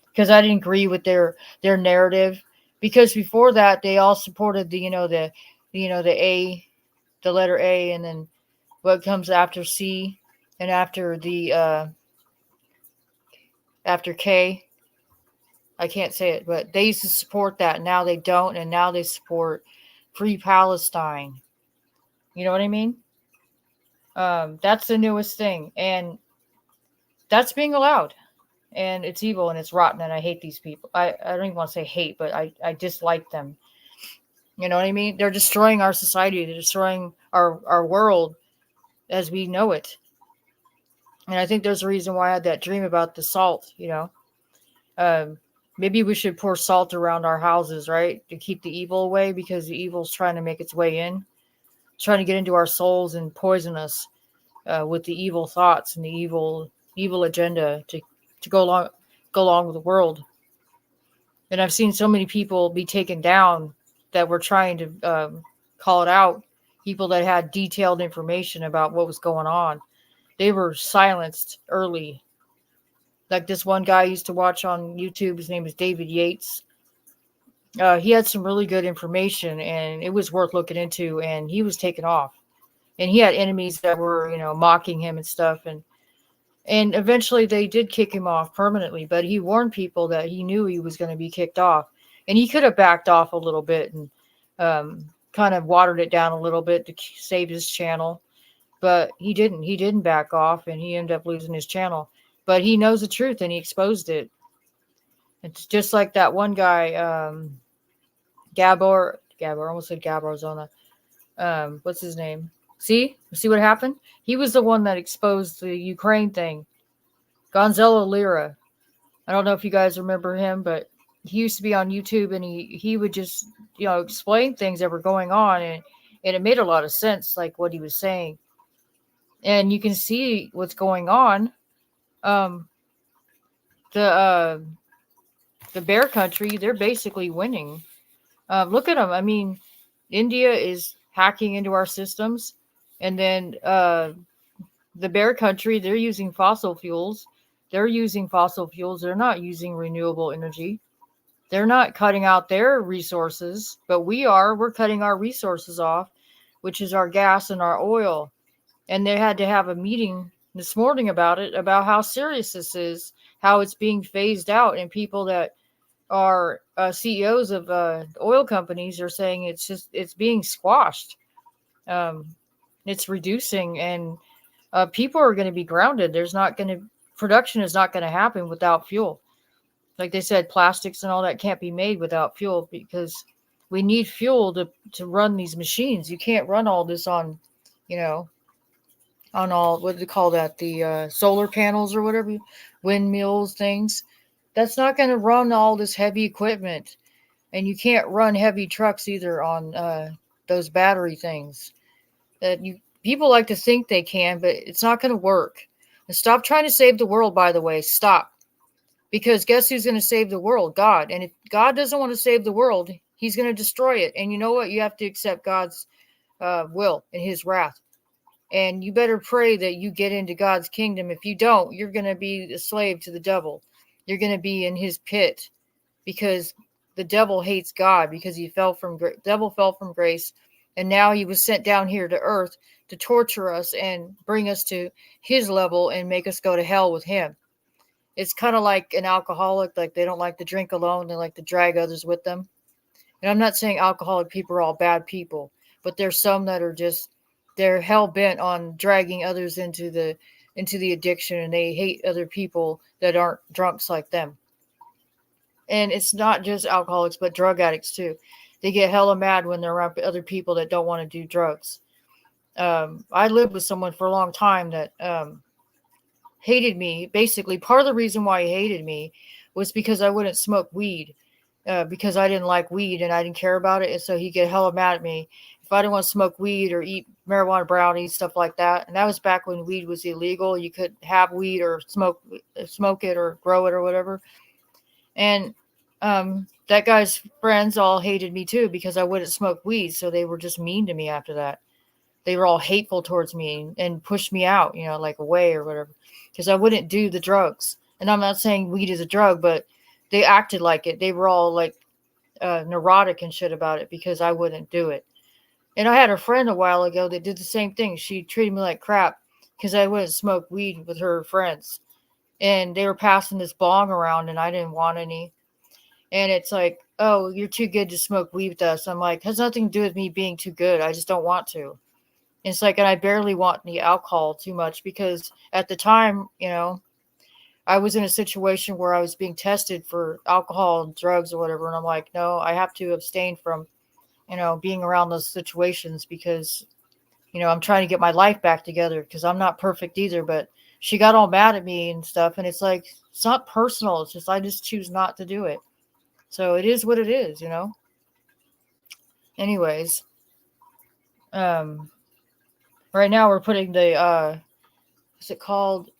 because I didn't agree with their narrative. Because before that, they all supported the letter A, and then what comes after C, and after after K. I can't say it, but they used to support that. Now they don't, and now they support Free Palestine. You know what I mean? That's the newest thing, and that's being allowed. And it's evil and it's rotten, and I hate these people. I don't even want to say hate, but I dislike them. You know what I mean? They're destroying our society. They're destroying our world as we know it. And I think there's a reason why I had that dream about the salt, Maybe we should pour salt around our houses, right? To keep the evil away, because the evil's trying to make its way in. It's trying to get into our souls and poison us with the evil thoughts and the evil agenda to go along with the world. And I've seen so many people be taken down that were trying to call it out. People that had detailed information about what was going on. they were silenced early. Like this one guy I used to watch on YouTube, his name is David Yates. He had some really good information, and it was worth looking into. And he was taken off, and he had enemies that were, mocking him and stuff. And eventually they did kick him off permanently. But he warned people that he knew he was going to be kicked off, and he could have backed off a little bit and kind of watered it down a little bit to save his channel. But he didn't. He didn't back off, and he ended up losing his channel. But he knows the truth, and he exposed it. It's just like that one guy, Gabor, I almost said Gabarzona. What's his name? See what happened? He was the one that exposed the Ukraine thing. Gonzalo Lira. I don't know if you guys remember him, but he used to be on YouTube, and he would just, explain things that were going on, and it made a lot of sense, like what he was saying. And you can see what's going on. Um, the bear country, they're basically winning. Look at them. I mean, India is hacking into our systems, and then the bear country, they're using fossil fuels. They're not using renewable energy. They're not cutting out their resources, but we are. We're cutting our resources off, which is our gas and our oil. And they had to have a meeting this morning about it, about how serious this is, how it's being phased out, and people that are CEOs of oil companies are saying it's being squashed. It's reducing, and people are going to be grounded. Production is not going to happen without fuel. Like they said, plastics and all that can't be made without fuel, because we need fuel to run these machines. You can't run all this on, on all, what do they call that? The solar panels or whatever, windmills, things. That's not going to run all this heavy equipment. And you can't run heavy trucks either on those battery things. People like to think they can, but it's not going to work. And stop trying to save the world, by the way. Stop. Because guess who's going to save the world? God. And if God doesn't want to save the world, he's going to destroy it. And you know what? You have to accept God's will and his wrath. And you better pray that you get into God's kingdom. If you don't, you're going to be a slave to the devil. You're going to be in his pit, because the devil hates God, because devil fell from grace, and now he was sent down here to earth to torture us and bring us to his level and make us go to hell with him. It's kind of like an alcoholic. Like, they don't like to drink alone. They like to drag others with them. And I'm not saying alcoholic people are all bad people, but there's some that are just, they're hell bent on dragging others into the addiction, and they hate other people that aren't drunks like them. And it's not just alcoholics, but drug addicts too. They get hella mad when they're around other people that don't want to do drugs. I lived with someone for a long time that hated me. Basically, part of the reason why he hated me was because I wouldn't smoke weed, because I didn't like weed and I didn't care about it. And so he'd get hella mad at me if I didn't want to smoke weed or eat marijuana brownies, stuff like that. And that was back when weed was illegal. You could have weed or smoke it or grow it or whatever. And that guy's friends all hated me too, because I wouldn't smoke weed. So they were just mean to me after that. They were all hateful towards me and pushed me out, like away or whatever, because I wouldn't do the drugs. And I'm not saying weed is a drug, but they acted like it. They were all like neurotic and shit about it because I wouldn't do it. And I had a friend a while ago that did the same thing. She treated me like crap because I wouldn't smoke weed with her friends. And they were passing this bong around, and I didn't want any. And it's like, oh, you're too good to smoke weed with us. I'm like, it has nothing to do with me being too good. I just don't want to. And it's like, and I barely want the alcohol too much, because at the time, I was in a situation where I was being tested for alcohol and drugs or whatever. And I'm like, no, I have to abstain from, being around those situations, because, I'm trying to get my life back together, because I'm not perfect either. But she got all mad at me and stuff. And it's like, it's not personal. It's just, I just choose not to do it. So it is what it is, Anyways, right now we're putting the, what's it called?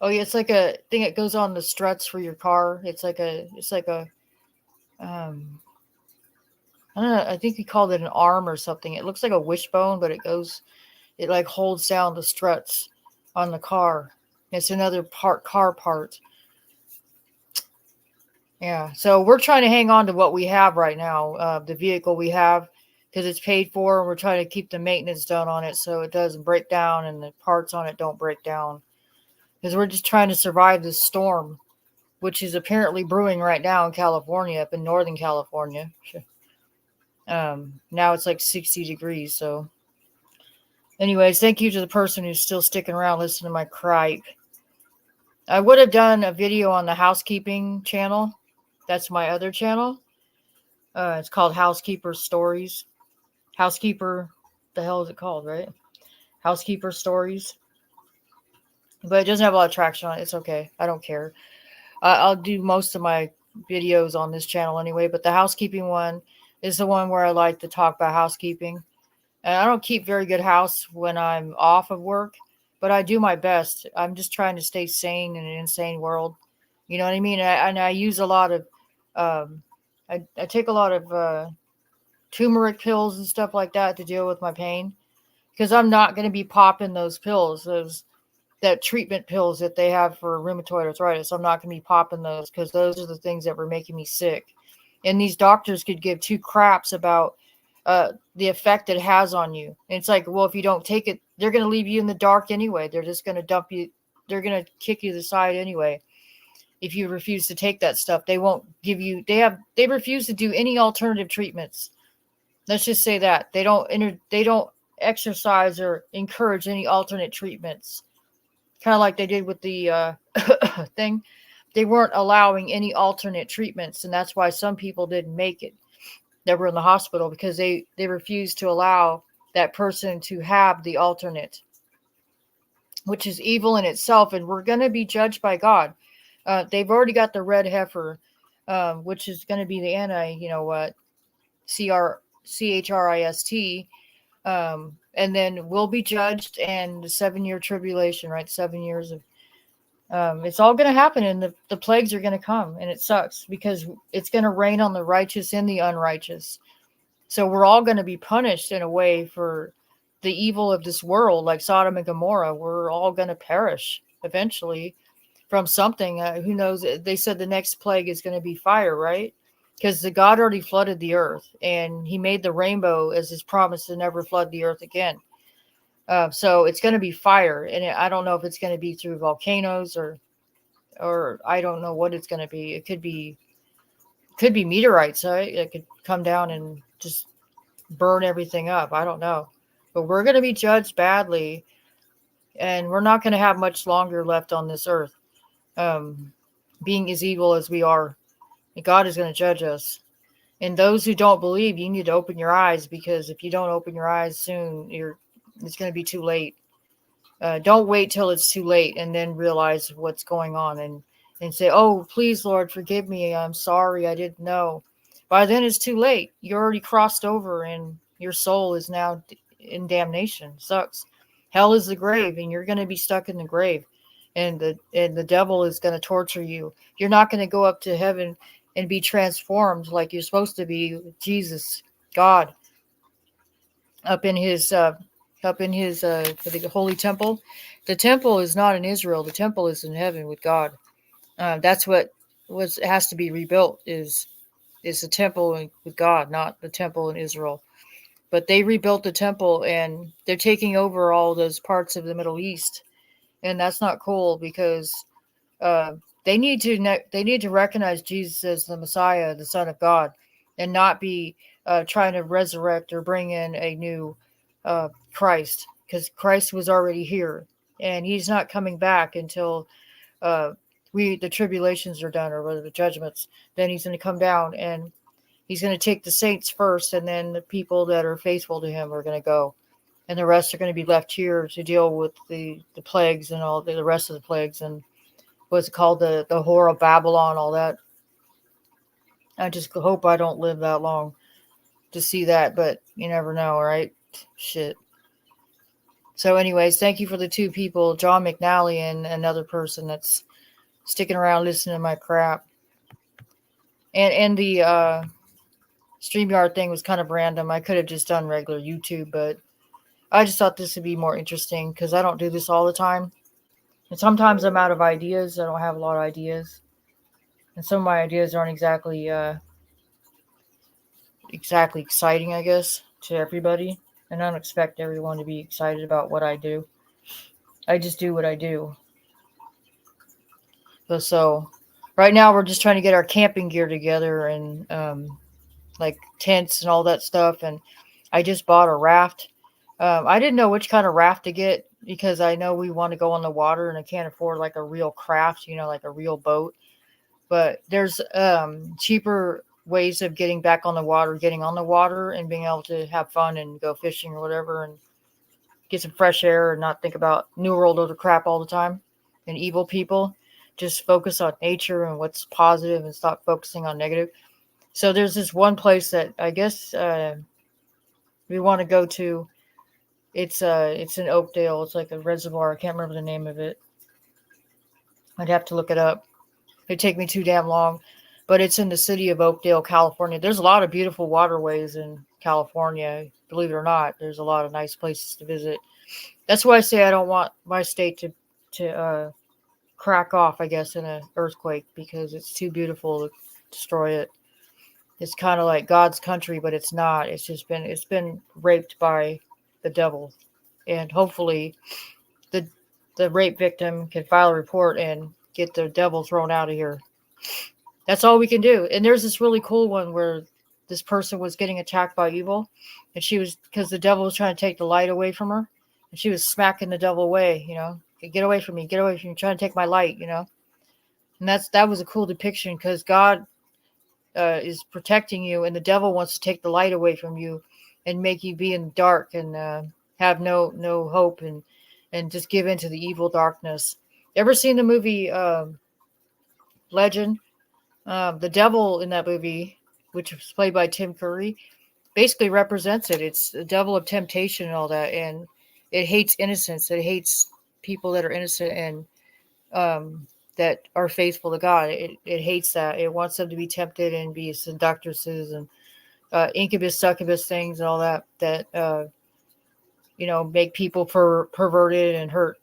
Oh yeah, it's like a thing that goes on the struts for your car. It's like a, I don't know. I think we called it an arm or something. It looks like a wishbone, but it goes It like holds down the struts on the car. It's another car part. Yeah. So we're trying to hang on to what we have right now, the vehicle we have, because it's paid for, and we're trying to keep the maintenance done on it so it doesn't break down and the parts on it don't break down. Because we're just trying to survive this storm, which is apparently brewing right now in California, up in Northern California. Now it's like 60 degrees. So, anyways, thank you to the person who's still sticking around listening to my cripe. I would have done a video on the housekeeping channel. That's my other channel. It's called Housekeeper Stories. Housekeeper, the hell is it called, right? Housekeeper Stories. But it doesn't have a lot of traction on it. It's okay. I don't care. I'll do most of my videos on this channel anyway, but the housekeeping one is the one where I like to talk about housekeeping. And I don't keep very good house when I'm off of work, but I do my best. I'm just trying to stay sane in an insane world. You know what I mean? And I use a lot of, I take a lot of turmeric pills and stuff like that to deal with my pain, because I'm not going to be popping those pills, that treatment pills that they have for rheumatoid arthritis. I'm not going to be popping those, because those are the things that were making me sick. And these doctors could give two craps about the effect it has on you. And it's like, well, if you don't take it, they're going to leave you in the dark anyway. They're just going to dump you. They're going to kick you to the side anyway. If you refuse to take that stuff, they won't give you, they refuse to do any alternative treatments. Let's just say that they don't exercise or encourage any alternate treatments. Kind of like they did with the thing. They weren't allowing any alternate treatments, and that's why some people didn't make it that were in the hospital, because they refused to allow that person to have the alternate, which is evil in itself, and we're going to be judged by God. They've already got the red heifer, which is going to be the CHRIST, and then we'll be judged, and the 7-year tribulation, right? 7 years of it's all going to happen, and the plagues are going to come, and it sucks because it's going to rain on the righteous and the unrighteous. So we're all going to be punished in a way for the evil of this world, like Sodom and Gomorrah. We're all going to perish eventually from something. Who knows? They said the next plague is going to be fire, right? Because the God already flooded the earth, and he made the rainbow as his promise to never flood the earth again. So it's going to be fire, and I don't know if it's going to be through volcanoes or I don't know what it's going to be. It could be meteorites, right? It could come down and just burn everything up. I don't know, but we're going to be judged badly, and we're not going to have much longer left on this earth. Being as evil as we are, God is going to judge us. And those who don't believe, you need to open your eyes, because if you don't open your eyes soon, it's going to be too late. Don't wait till it's too late and then realize what's going on and say, oh, please, Lord, forgive me. I'm sorry. I didn't know. By then it's too late. You already crossed over, and your soul is now in damnation. Sucks. Hell is the grave, and you're going to be stuck in the grave, and the devil is going to torture you. You're not going to go up to heaven and be transformed like you're supposed to be. Jesus, God, up in his the holy temple. The temple is not in Israel. The temple is in heaven with God. That's what has to be rebuilt is the temple with God, not the temple in Israel. But they rebuilt the temple, and they're taking over all those parts of the Middle East, and that's not cool, because they need to recognize Jesus as the Messiah, the Son of God, and not be trying to resurrect or bring in a new Christ, because Christ was already here, and he's not coming back until the tribulations are done, or whether the judgments. Then he's going to come down, and he's going to take the saints first, and then the people that are faithful to him are going to go, and the rest are going to be left here to deal with the plagues and all the rest of the plagues, and what's it called, the whore of Babylon, all that. I just hope I don't live that long to see that, but you never know, right? Shit. So anyways, thank you for the 2 people, John McNally and another person that's sticking around listening to my crap. And the StreamYard thing was kind of random. I could have just done regular YouTube, but I just thought this would be more interesting because I don't do this all the time. And sometimes I'm out of ideas. I don't have a lot of ideas. And some of my ideas aren't exactly exciting, I guess, to everybody. And I don't expect everyone to be excited about what I do. I just do what I do. So right now we're just trying to get our camping gear together and like tents and all that stuff. And I just bought a raft. I didn't know which kind of raft to get because I know we want to go on the water and I can't afford like a real craft, like a real boat. But there's cheaper ways of getting on the water and being able to have fun and go fishing or whatever and get some fresh air and not think about New World Order crap all the time and evil people. Just focus on nature and what's positive and stop focusing on negative. So there's this one place that I guess we want to go to. It's in Oakdale. It's like a reservoir. I can't remember the name of it. I'd have to look it up. It'd take me too damn long. But it's in the city of Oakdale, California. There's a lot of beautiful waterways in California. Believe it or not, there's a lot of nice places to visit. That's why I say I don't want my state to crack off, I guess, in an earthquake because it's too beautiful to destroy it. It's kind of like God's country, but it's not. It's been raped by the devil, and hopefully the the rape victim can file a report and get the devil thrown out of here. That's all we can do. And there's this really cool one where this person was getting attacked by evil, and she was because the devil was trying to take the light away from her, and she was smacking the devil away. Get away from me, get away from me, trying to take my light. And that was a cool depiction because God is protecting you, and the devil wants to take the light away from you and make you be in the dark and have no hope and just give into the evil darkness. Ever seen the movie Legend? The devil in that movie, which was played by Tim Curry, basically represents it. It's the devil of temptation and all that, and it hates innocence. It hates people that are innocent and that are faithful to God. It hates that. It wants them to be tempted and be seductresses and incubus, succubus things and all that make people perverted and hurt,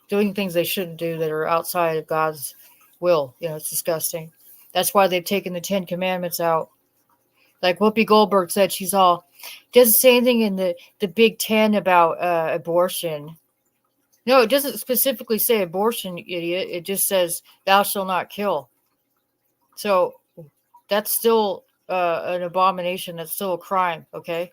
doing things they shouldn't do that are outside of God's will. It's disgusting. That's why they've taken the 10 Commandments out. Like Whoopi Goldberg said, doesn't say anything in the Big Ten about abortion. No, it doesn't specifically say abortion, you idiot. It just says thou shalt not kill. So that's still an abomination. That's still a crime, okay?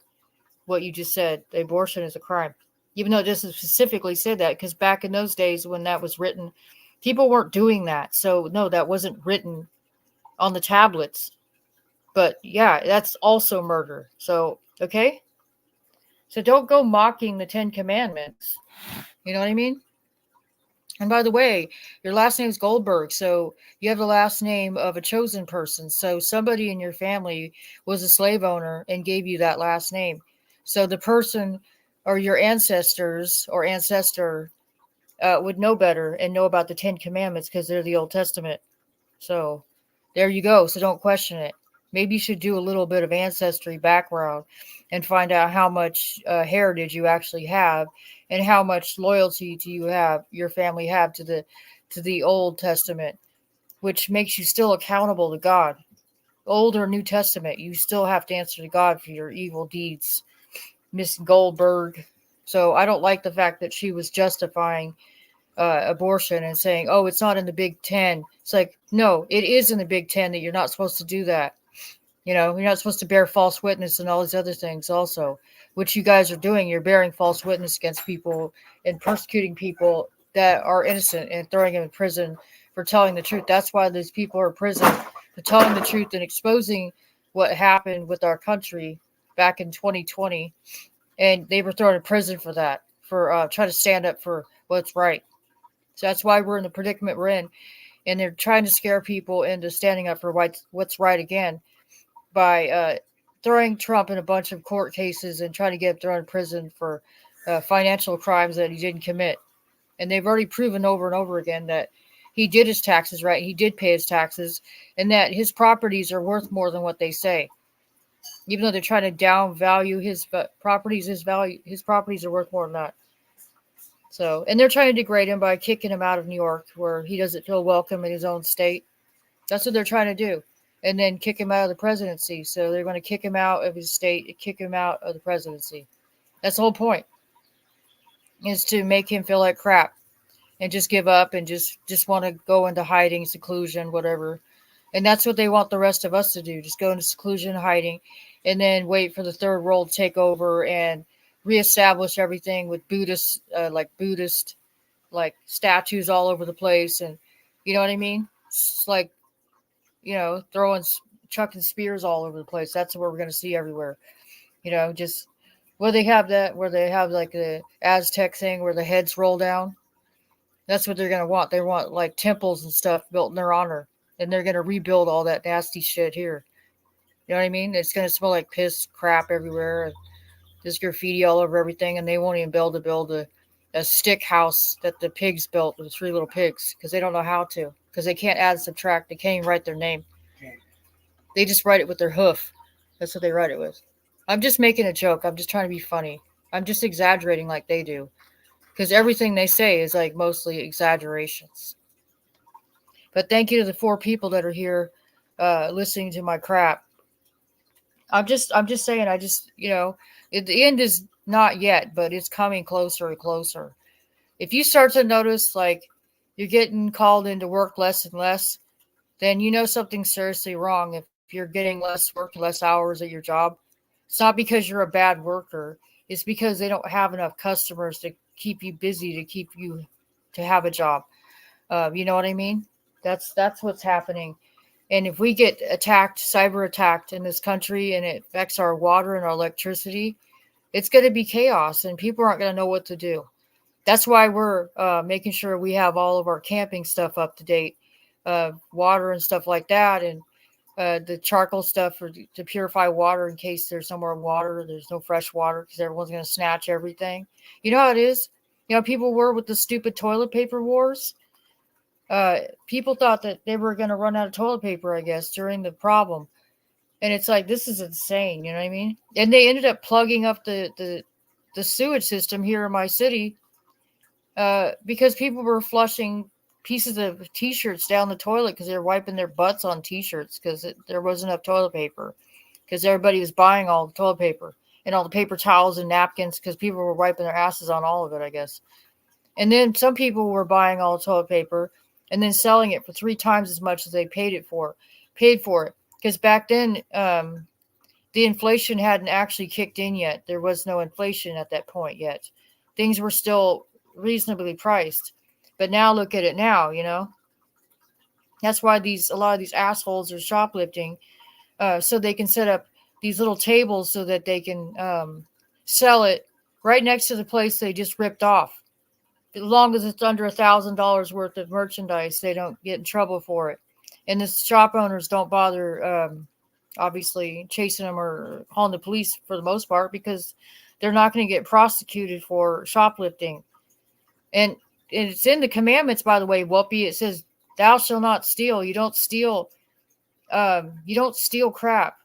What you just said, the abortion is a crime. Even though it doesn't specifically say that, because back in those days when that was written, people weren't doing that. So, no, that wasn't written on the tablets. But, yeah, that's also murder. So, okay? So don't go mocking the 10 Commandments. You know what I mean? And by the way, your last name is Goldberg, so you have the last name of a chosen person. So somebody in your family was a slave owner and gave you that last name. So the person or your ancestors or ancestor would know better and know about the 10 Commandments because they're the Old Testament. So there you go. So don't question it. Maybe you should do a little bit of ancestry background and find out how much heritage you actually have and how much loyalty do your family have to the Old Testament, which makes you still accountable to God. Old or New Testament, you still have to answer to God for your evil deeds, Miss Goldberg. So I don't like the fact that she was justifying abortion and saying, oh, it's not in the Big Ten. It's like, no, it is in the Big Ten that you're not supposed to do that. You're not supposed to bear false witness and all these other things also, which you guys are doing. You're bearing false witness against people and persecuting people that are innocent and throwing them in prison for telling the truth. That's why these people are in prison, for telling the truth and exposing what happened with our country back in 2020. And they were thrown in prison for that, for trying to stand up for what's right. So that's why we're in the predicament we're in. And they're trying to scare people into standing up for what's right again by throwing Trump in a bunch of court cases and trying to get him thrown in prison for financial crimes that he didn't commit. And they've already proven over and over again that he did his taxes right, he did pay his taxes, and that his properties are worth more than what they say. Even though they're trying to down value his properties, his properties are worth more than that. So, and they're trying to degrade him by kicking him out of New York, where he doesn't feel welcome in his own state. That's what they're trying to do, and then kick him out of the presidency. So they're going to kick him out of his state, and kick him out of the presidency. That's the whole point, is to make him feel like crap and just give up and just want to go into hiding, seclusion, whatever. And that's what they want the rest of us to do: just go into seclusion, hiding, and then wait for the third world to take over and reestablish everything with Buddhist, like statues all over the place, and you know what I mean. It's like, throwing, chucking spears all over the place. That's what we're going to see everywhere. Just where they have like the Aztec thing where the heads roll down. That's what they're going to want. They want like temples and stuff built in their honor. And they're going to rebuild all that nasty shit here. You know what I mean? It's going to smell like piss, crap everywhere. There's graffiti all over everything. And they won't even be able to build a stick house that the pigs built with 3 little pigs because they don't know how to. Because they can't add and subtract. They can't even write their name. They just write it with their hoof. That's what they write it with. I'm just making a joke. I'm just trying to be funny. I'm just exaggerating like they do. Because everything they say is like mostly exaggerations. But thank you to the 4 people that are here listening to my crap. I'm just saying, the end is not yet, but it's coming closer and closer. If you start to notice like you're getting called into work less and less, then you know something's seriously wrong. If you're getting less work, less hours at your job, it's not because you're a bad worker. It's because they don't have enough customers to keep you busy, to keep you to have a job. You know what I mean? That's what's happening. And if we get cyber attacked in this country, and it affects our water and our electricity, it's going to be chaos, and people aren't going to know what to do. That's why we're making sure we have all of our camping stuff up to date, water and stuff like that, and the charcoal stuff to purify water in case there's somewhere water, there's no fresh water, because everyone's going to snatch everything. You know how it is? People were with the stupid toilet paper wars. People thought that they were going to run out of toilet paper, I guess, during the problem. And it's like, this is insane. You know what I mean? And they ended up plugging up the sewage system here in my city because people were flushing pieces of T-shirts down the toilet because they were wiping their butts on T-shirts because there wasn't enough toilet paper, because everybody was buying all the toilet paper and all the paper towels and napkins because people were wiping their asses on all of it, I guess. And then some people were buying all the toilet paper and then selling it for 3 times as much as they paid for it. Because back then, the inflation hadn't actually kicked in yet. There was no inflation at that point yet. Things were still reasonably priced. But now look at it now, That's why a lot of these assholes are shoplifting, so they can set up these little tables so that they can sell it right next to the place they just ripped off. As long as it's under $1,000 worth of merchandise, they don't get in trouble for it. And the shop owners don't bother, obviously, chasing them or calling the police for the most part, because they're not going to get prosecuted for shoplifting. And it's in the commandments, by the way, Whoopi. It says, "Thou shalt not steal." You don't steal. You don't steal crap.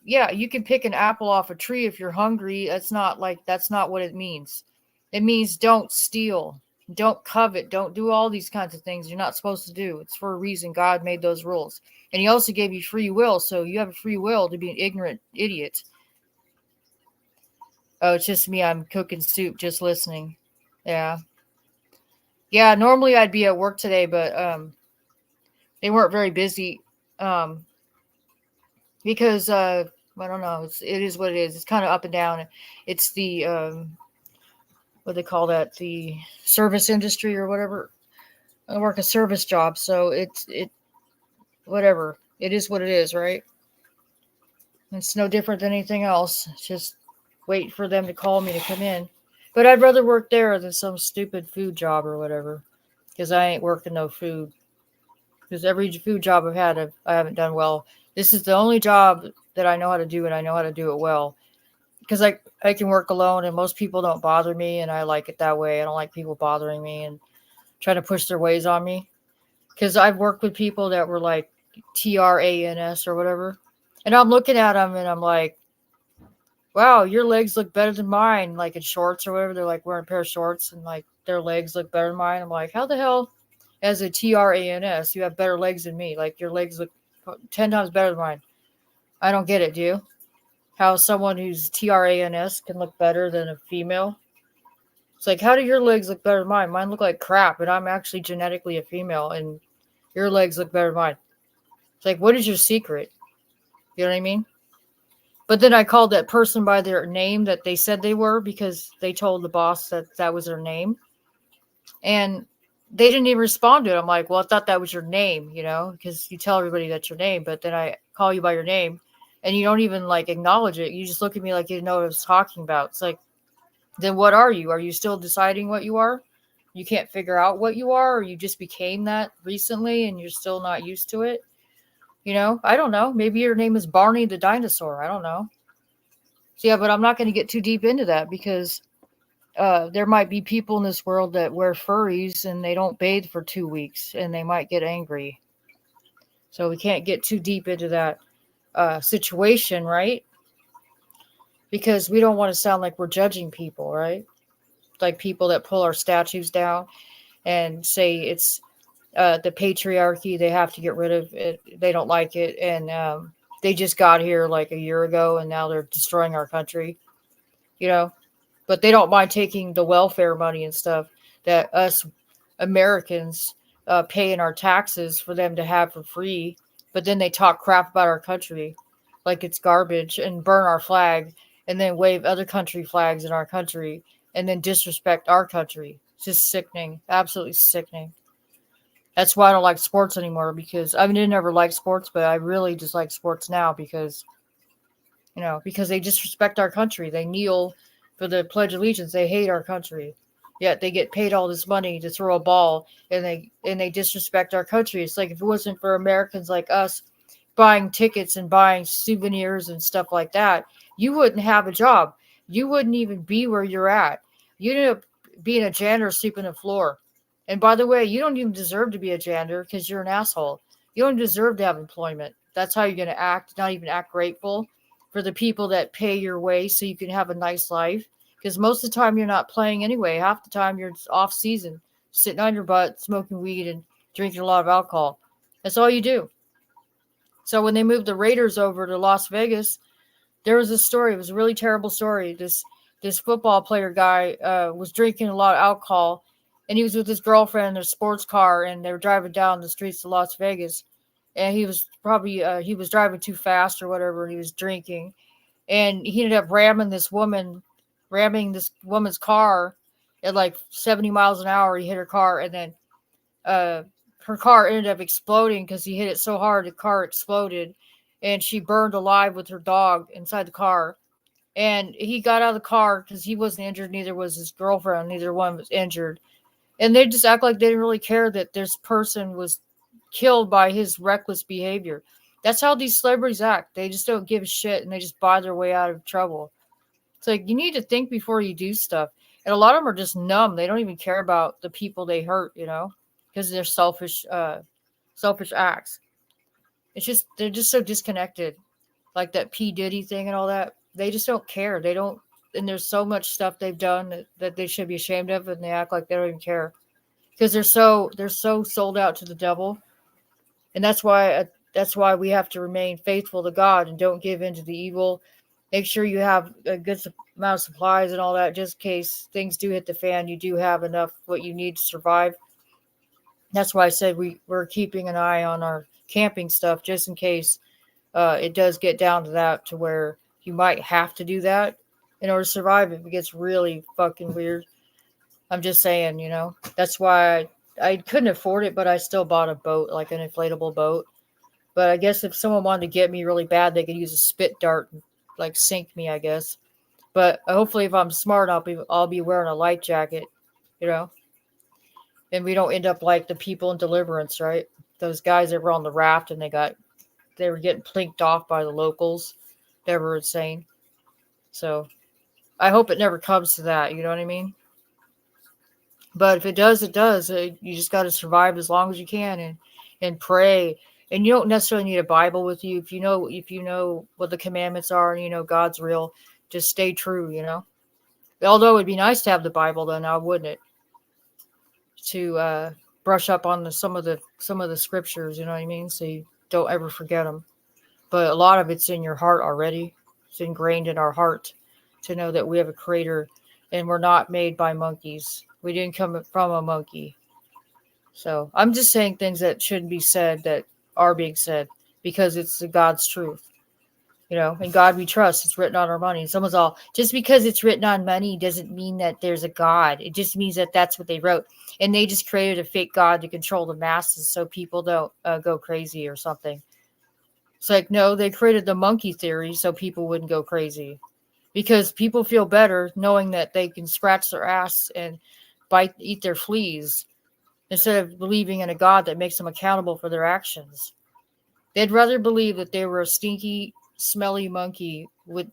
Yeah, you can pick an apple off a tree if you're hungry. That's not what it means. It means don't steal, don't covet, don't do all these kinds of things you're not supposed to do. It's for a reason. God made those rules. And he also gave you free will, so you have a free will to be an ignorant idiot. Oh, it's just me. I'm cooking soup, just listening. Yeah. Yeah, normally I'd be at work today, but they weren't very busy because I don't know. It is what it is. It's kind of up and down. It's the what they call that, the service industry or whatever. I work a service job, so it whatever. It is what it is, right? It's no different than anything else. It's just wait for them to call me to come in. But I'd rather work there than some stupid food job or whatever, because I ain't working no food. Because every food job I've had, I haven't done well. This is the only job that I know how to do, and I know how to do it well. Because I can work alone, and most people don't bother me, and I like it that way. I don't like people bothering me and trying to push their ways on me. Because I've worked with people that were like TRANS or whatever, And I'm looking at them and I'm like, wow, your legs look better than mine, like in shorts or whatever. They're like wearing a pair of shorts and like their legs look better than mine. I'm like, how the hell, as a TRANS, you have better legs than me? Like your legs look 10 times better than mine. I don't get it, do you? How someone who's TRANS can look better than a female? It's like, how do your legs look better than mine? Mine look like crap, and I'm actually genetically a female, and your legs look better than mine. It's like, what is your secret? You know what I mean? But then I called that person by their name that they said they were because they told the boss that that was their name. And they didn't even respond to it. I'm like, well, I thought that was your name, because you tell everybody that's your name, but then I call you by your name and you don't even like acknowledge it. You just look at me like you didn't know what I was talking about. It's like, then what are you? Are you still deciding what you are? You can't figure out what you are, or you just became that recently and you're still not used to it? I don't know. Maybe your name is Barney the dinosaur. I don't know. So, yeah, but I'm not going to get too deep into that because there might be people in this world that wear furries and they don't bathe for 2 weeks and they might get angry. So we can't get too deep into that situation, right? Because we don't want to sound like we're judging people, right? Like people that pull our statues down and say it's the patriarchy, they have to get rid of it. They don't like it. And they just got here like a year ago and now they're destroying our country, you know? But they don't mind taking the welfare money and stuff that us Americans pay in our taxes for them to have for free. But then they talk crap about our country like it's garbage and burn our flag and then wave other country flags in our country and then disrespect our country. It's just sickening, absolutely sickening. That's why I don't like sports anymore because I didn't ever like sports, but I really just like sports now because because they disrespect our country. They kneel for the Pledge of Allegiance. They hate our country. Yet they get paid all this money to throw a ball and they disrespect our country. It's like if it wasn't for Americans like us buying tickets and buying souvenirs and stuff like that, you wouldn't have a job. You wouldn't even be where you're at. You'd end up being a janitor sleeping on the floor. And by the way, you don't even deserve to be a janitor because you're an asshole. You don't deserve to have employment. That's how you're going to act, not even act grateful for the people that pay your way so you can have a nice life. Because most of the time you're not playing anyway. Half the time you're off season, sitting on your butt, smoking weed and drinking a lot of alcohol. That's all you do. So when they moved the Raiders over to Las Vegas, there was a story. It was a really terrible story. This football player guy was drinking a lot of alcohol, and he was with his girlfriend in their sports car, and they were driving down the streets of Las Vegas. And he was probably he was driving too fast or whatever, and he was drinking, and he ended up ramming this woman's car at like 70 miles an hour. He hit her car, and then uh, her car ended up exploding because he hit it so hard the car exploded, and she burned alive with her dog inside the car. And he got out of the car because he wasn't injured, neither was his girlfriend, neither one was injured. And they just act like they didn't really care that this person was killed by his reckless behavior. That's how these celebrities act. They just don't give a shit and they just buy their way out of trouble. It's like you need to think before you do stuff. And a lot of them are just numb. They don't even care about the people they hurt, because they're selfish acts. It's just they're just so disconnected. Like that P. Diddy thing and all that. They just don't care. They don't and there's so much stuff they've done that they should be ashamed of and they act like they don't even care. Because they're so sold out to the devil. And that's why we have to remain faithful to God and don't give in to the evil. Make sure you have a good amount of supplies and all that, just in case things do hit the fan. You do have enough what you need to survive. That's why I said we're keeping an eye on our camping stuff, just in case it does get down to that, to where you might have to do that in order to survive if it gets really fucking weird. I'm just saying, that's why I couldn't afford it, but I still bought a boat, like an inflatable boat. But I guess if someone wanted to get me really bad, they could use a spit dart and like sink me, I guess. But hopefully, if I'm smart, I'll be wearing a life jacket, you know. And we don't end up like the people in Deliverance, right? Those guys that were on the raft and they were getting plinked off by the locals. They were insane. So I hope it never comes to that. You know what I mean? But if it does, it does. You just got to survive as long as you can and pray And you don't necessarily need a Bible with you. If you know what the commandments are and you know God's real, just stay true, Although it'd be nice to have the Bible though, now wouldn't it? To brush up on some of the scriptures, you know what I mean? So you don't ever forget them. But a lot of it's in your heart already. It's ingrained in our heart to know that we have a creator and we're not made by monkeys. We didn't come from a monkey. So I'm just saying things that shouldn't be said that are being said because it's the God's truth. In God we trust. It's written on our money. And someone's all, just because it's written on money doesn't mean that there's a God. It just means that that's what they wrote. And they just created a fake God to control the masses so people don't go crazy or something. It's like, no, they created the monkey theory so people wouldn't go crazy. Because people feel better knowing that they can scratch their ass and eat their fleas instead of believing in a God that makes them accountable for their actions. They'd rather believe that they were a stinky, smelly monkey with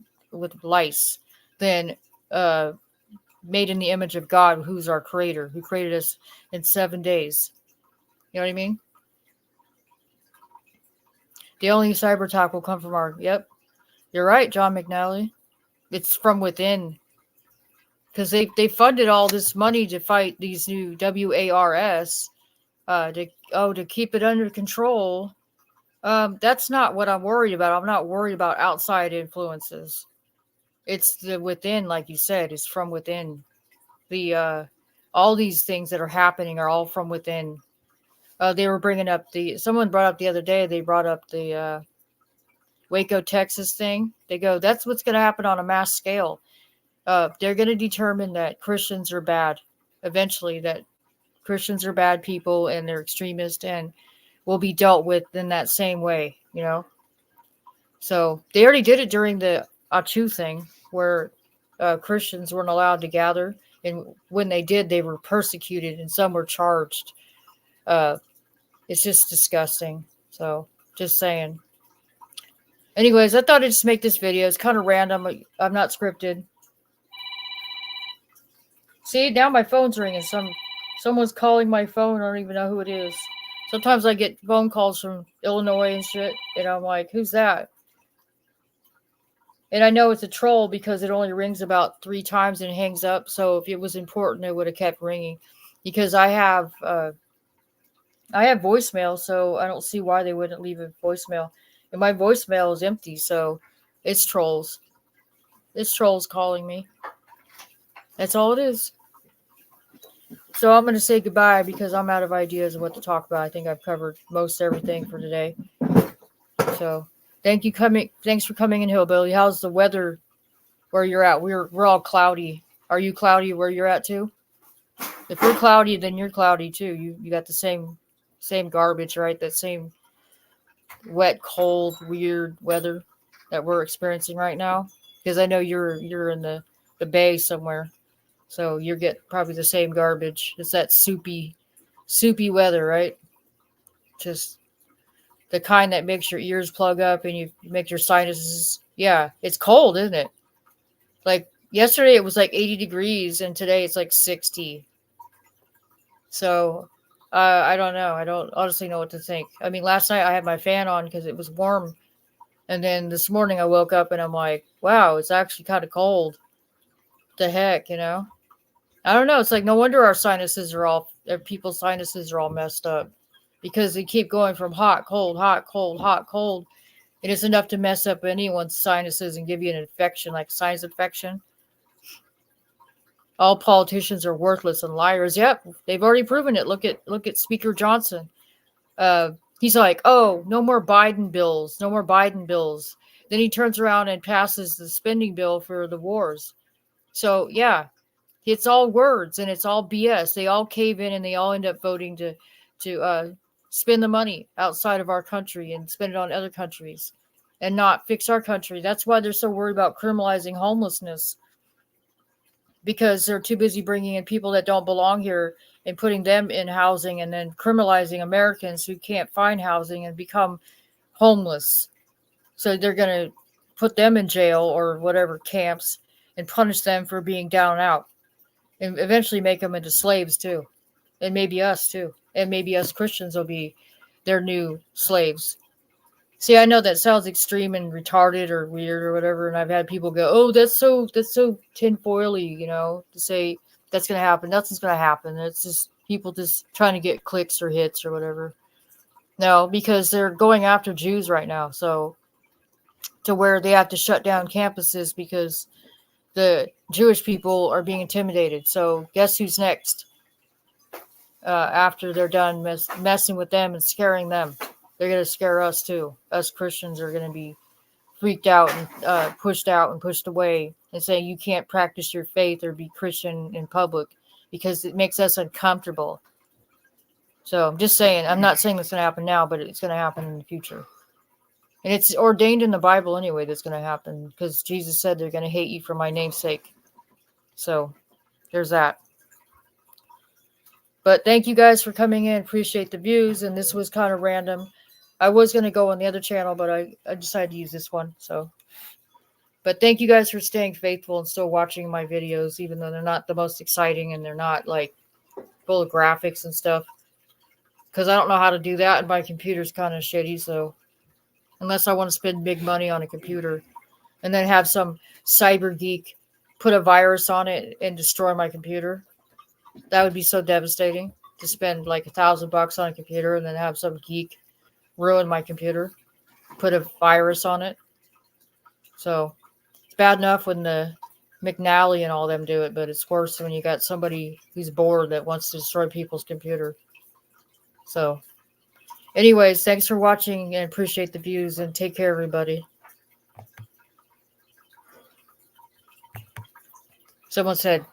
lice than made in the image of God, who's our creator, who created us in 7 days. You know what I mean? The only cyber talk will come from Yep, you're right, John McNally. It's from within. Because they funded all this money to fight these new WARS, to keep it under control. That's not what I'm worried about. I'm not worried about outside influences. It's the within, like you said, it's from within. The all these things that are happening are all from within. They were bringing up someone brought up the other day. They brought up the Waco, Texas thing. They go, that's what's going to happen on a mass scale. They're going to determine that Christians are bad eventually. That Christians are bad people and they're extremists and will be dealt with in that same way, So they already did it during the Achu thing where Christians weren't allowed to gather. And when they did, they were persecuted and some were charged. It's just disgusting. So just saying. Anyways, I thought I'd just make this video. It's kind of random. I'm not scripted. See, now my phone's ringing. Someone's calling my phone. I don't even know who it is. Sometimes I get phone calls from Illinois and shit, and I'm like, who's that? And I know it's a troll because it only rings about 3 times and hangs up. So if it was important, it would have kept ringing. Because I have voicemail, so I don't see why they wouldn't leave a voicemail. And my voicemail is empty, so it's trolls. It's trolls calling me. That's all it is. So I'm going to say goodbye because I'm out of ideas of what to talk about. I think I've covered most everything for today. So thanks for coming in, Hillbilly. How's the weather where you're at? We're all cloudy. Are you cloudy where you're at too? If we're cloudy, then you're cloudy too. You got the same garbage, right? That same wet, cold, weird weather that we're experiencing right now. Because I know you're in the bay somewhere. So you get probably the same garbage. It's that soupy weather, right? Just the kind that makes your ears plug up and you make your sinuses. Yeah, it's cold, isn't it? Like yesterday it was like 80 degrees and today it's like 60. So I don't know. I don't honestly know what to think. I mean, last night I had my fan on because it was warm. And then this morning I woke up and I'm like, wow, it's actually kind of cold. What the heck, I don't know. It's like no wonder people's sinuses are all messed up because they keep going from hot, cold, hot, cold, hot, cold. It is enough to mess up anyone's sinuses and give you an infection, like sinus infection. All politicians are worthless and liars. Yep, they've already proven it. Look at Speaker Johnson. He's like, oh, no more Biden bills, no more Biden bills. Then he turns around and passes the spending bill for the wars. So yeah. It's all words and it's all BS. They all cave in and they all end up voting to spend the money outside of our country and spend it on other countries and not fix our country. That's why they're so worried about criminalizing homelessness because they're too busy bringing in people that don't belong here and putting them in housing and then criminalizing Americans who can't find housing and become homeless. So they're going to put them in jail or whatever camps and punish them for being down and out. And eventually make them into slaves too. And maybe us too. And maybe us Christians will be their new slaves. See, I know that sounds extreme and retarded or weird or whatever, and I've had people go, "Oh, that's so tinfoily," to say that's gonna happen. Nothing's gonna happen. It's just people just trying to get clicks or hits or whatever. No, because they're going after Jews right now, so to where they have to shut down campuses because the Jewish people are being intimidated. So guess who's next? After they're done messing with them and scaring them, they're going to scare us too. Us Christians are going to be freaked out and pushed away and saying you can't practice your faith or be Christian in public because it makes us uncomfortable. So I'm just saying, I'm not saying it's going to happen now, but it's going to happen in the future. And it's ordained in the Bible anyway that's going to happen because Jesus said they're going to hate you for my name's sake. So there's that. But thank you guys for coming in. Appreciate the views. And this was kind of random. I was going to go on the other channel, but I decided to use this one. But thank you guys for staying faithful and still watching my videos, even though they're not the most exciting and they're not like full of graphics and stuff. Because I don't know how to do that and my computer's kind of shitty. So unless I want to spend big money on a computer and then have some cyber geek put a virus on it and destroy my computer. That would be so devastating to spend like $1,000 on a computer and then have some geek ruin my computer, put a virus on it. So it's bad enough when the McNally and all them do it, but it's worse when you got somebody who's bored that wants to destroy people's computer. So anyways, thanks for watching and appreciate the views and take care, everybody. Someone said,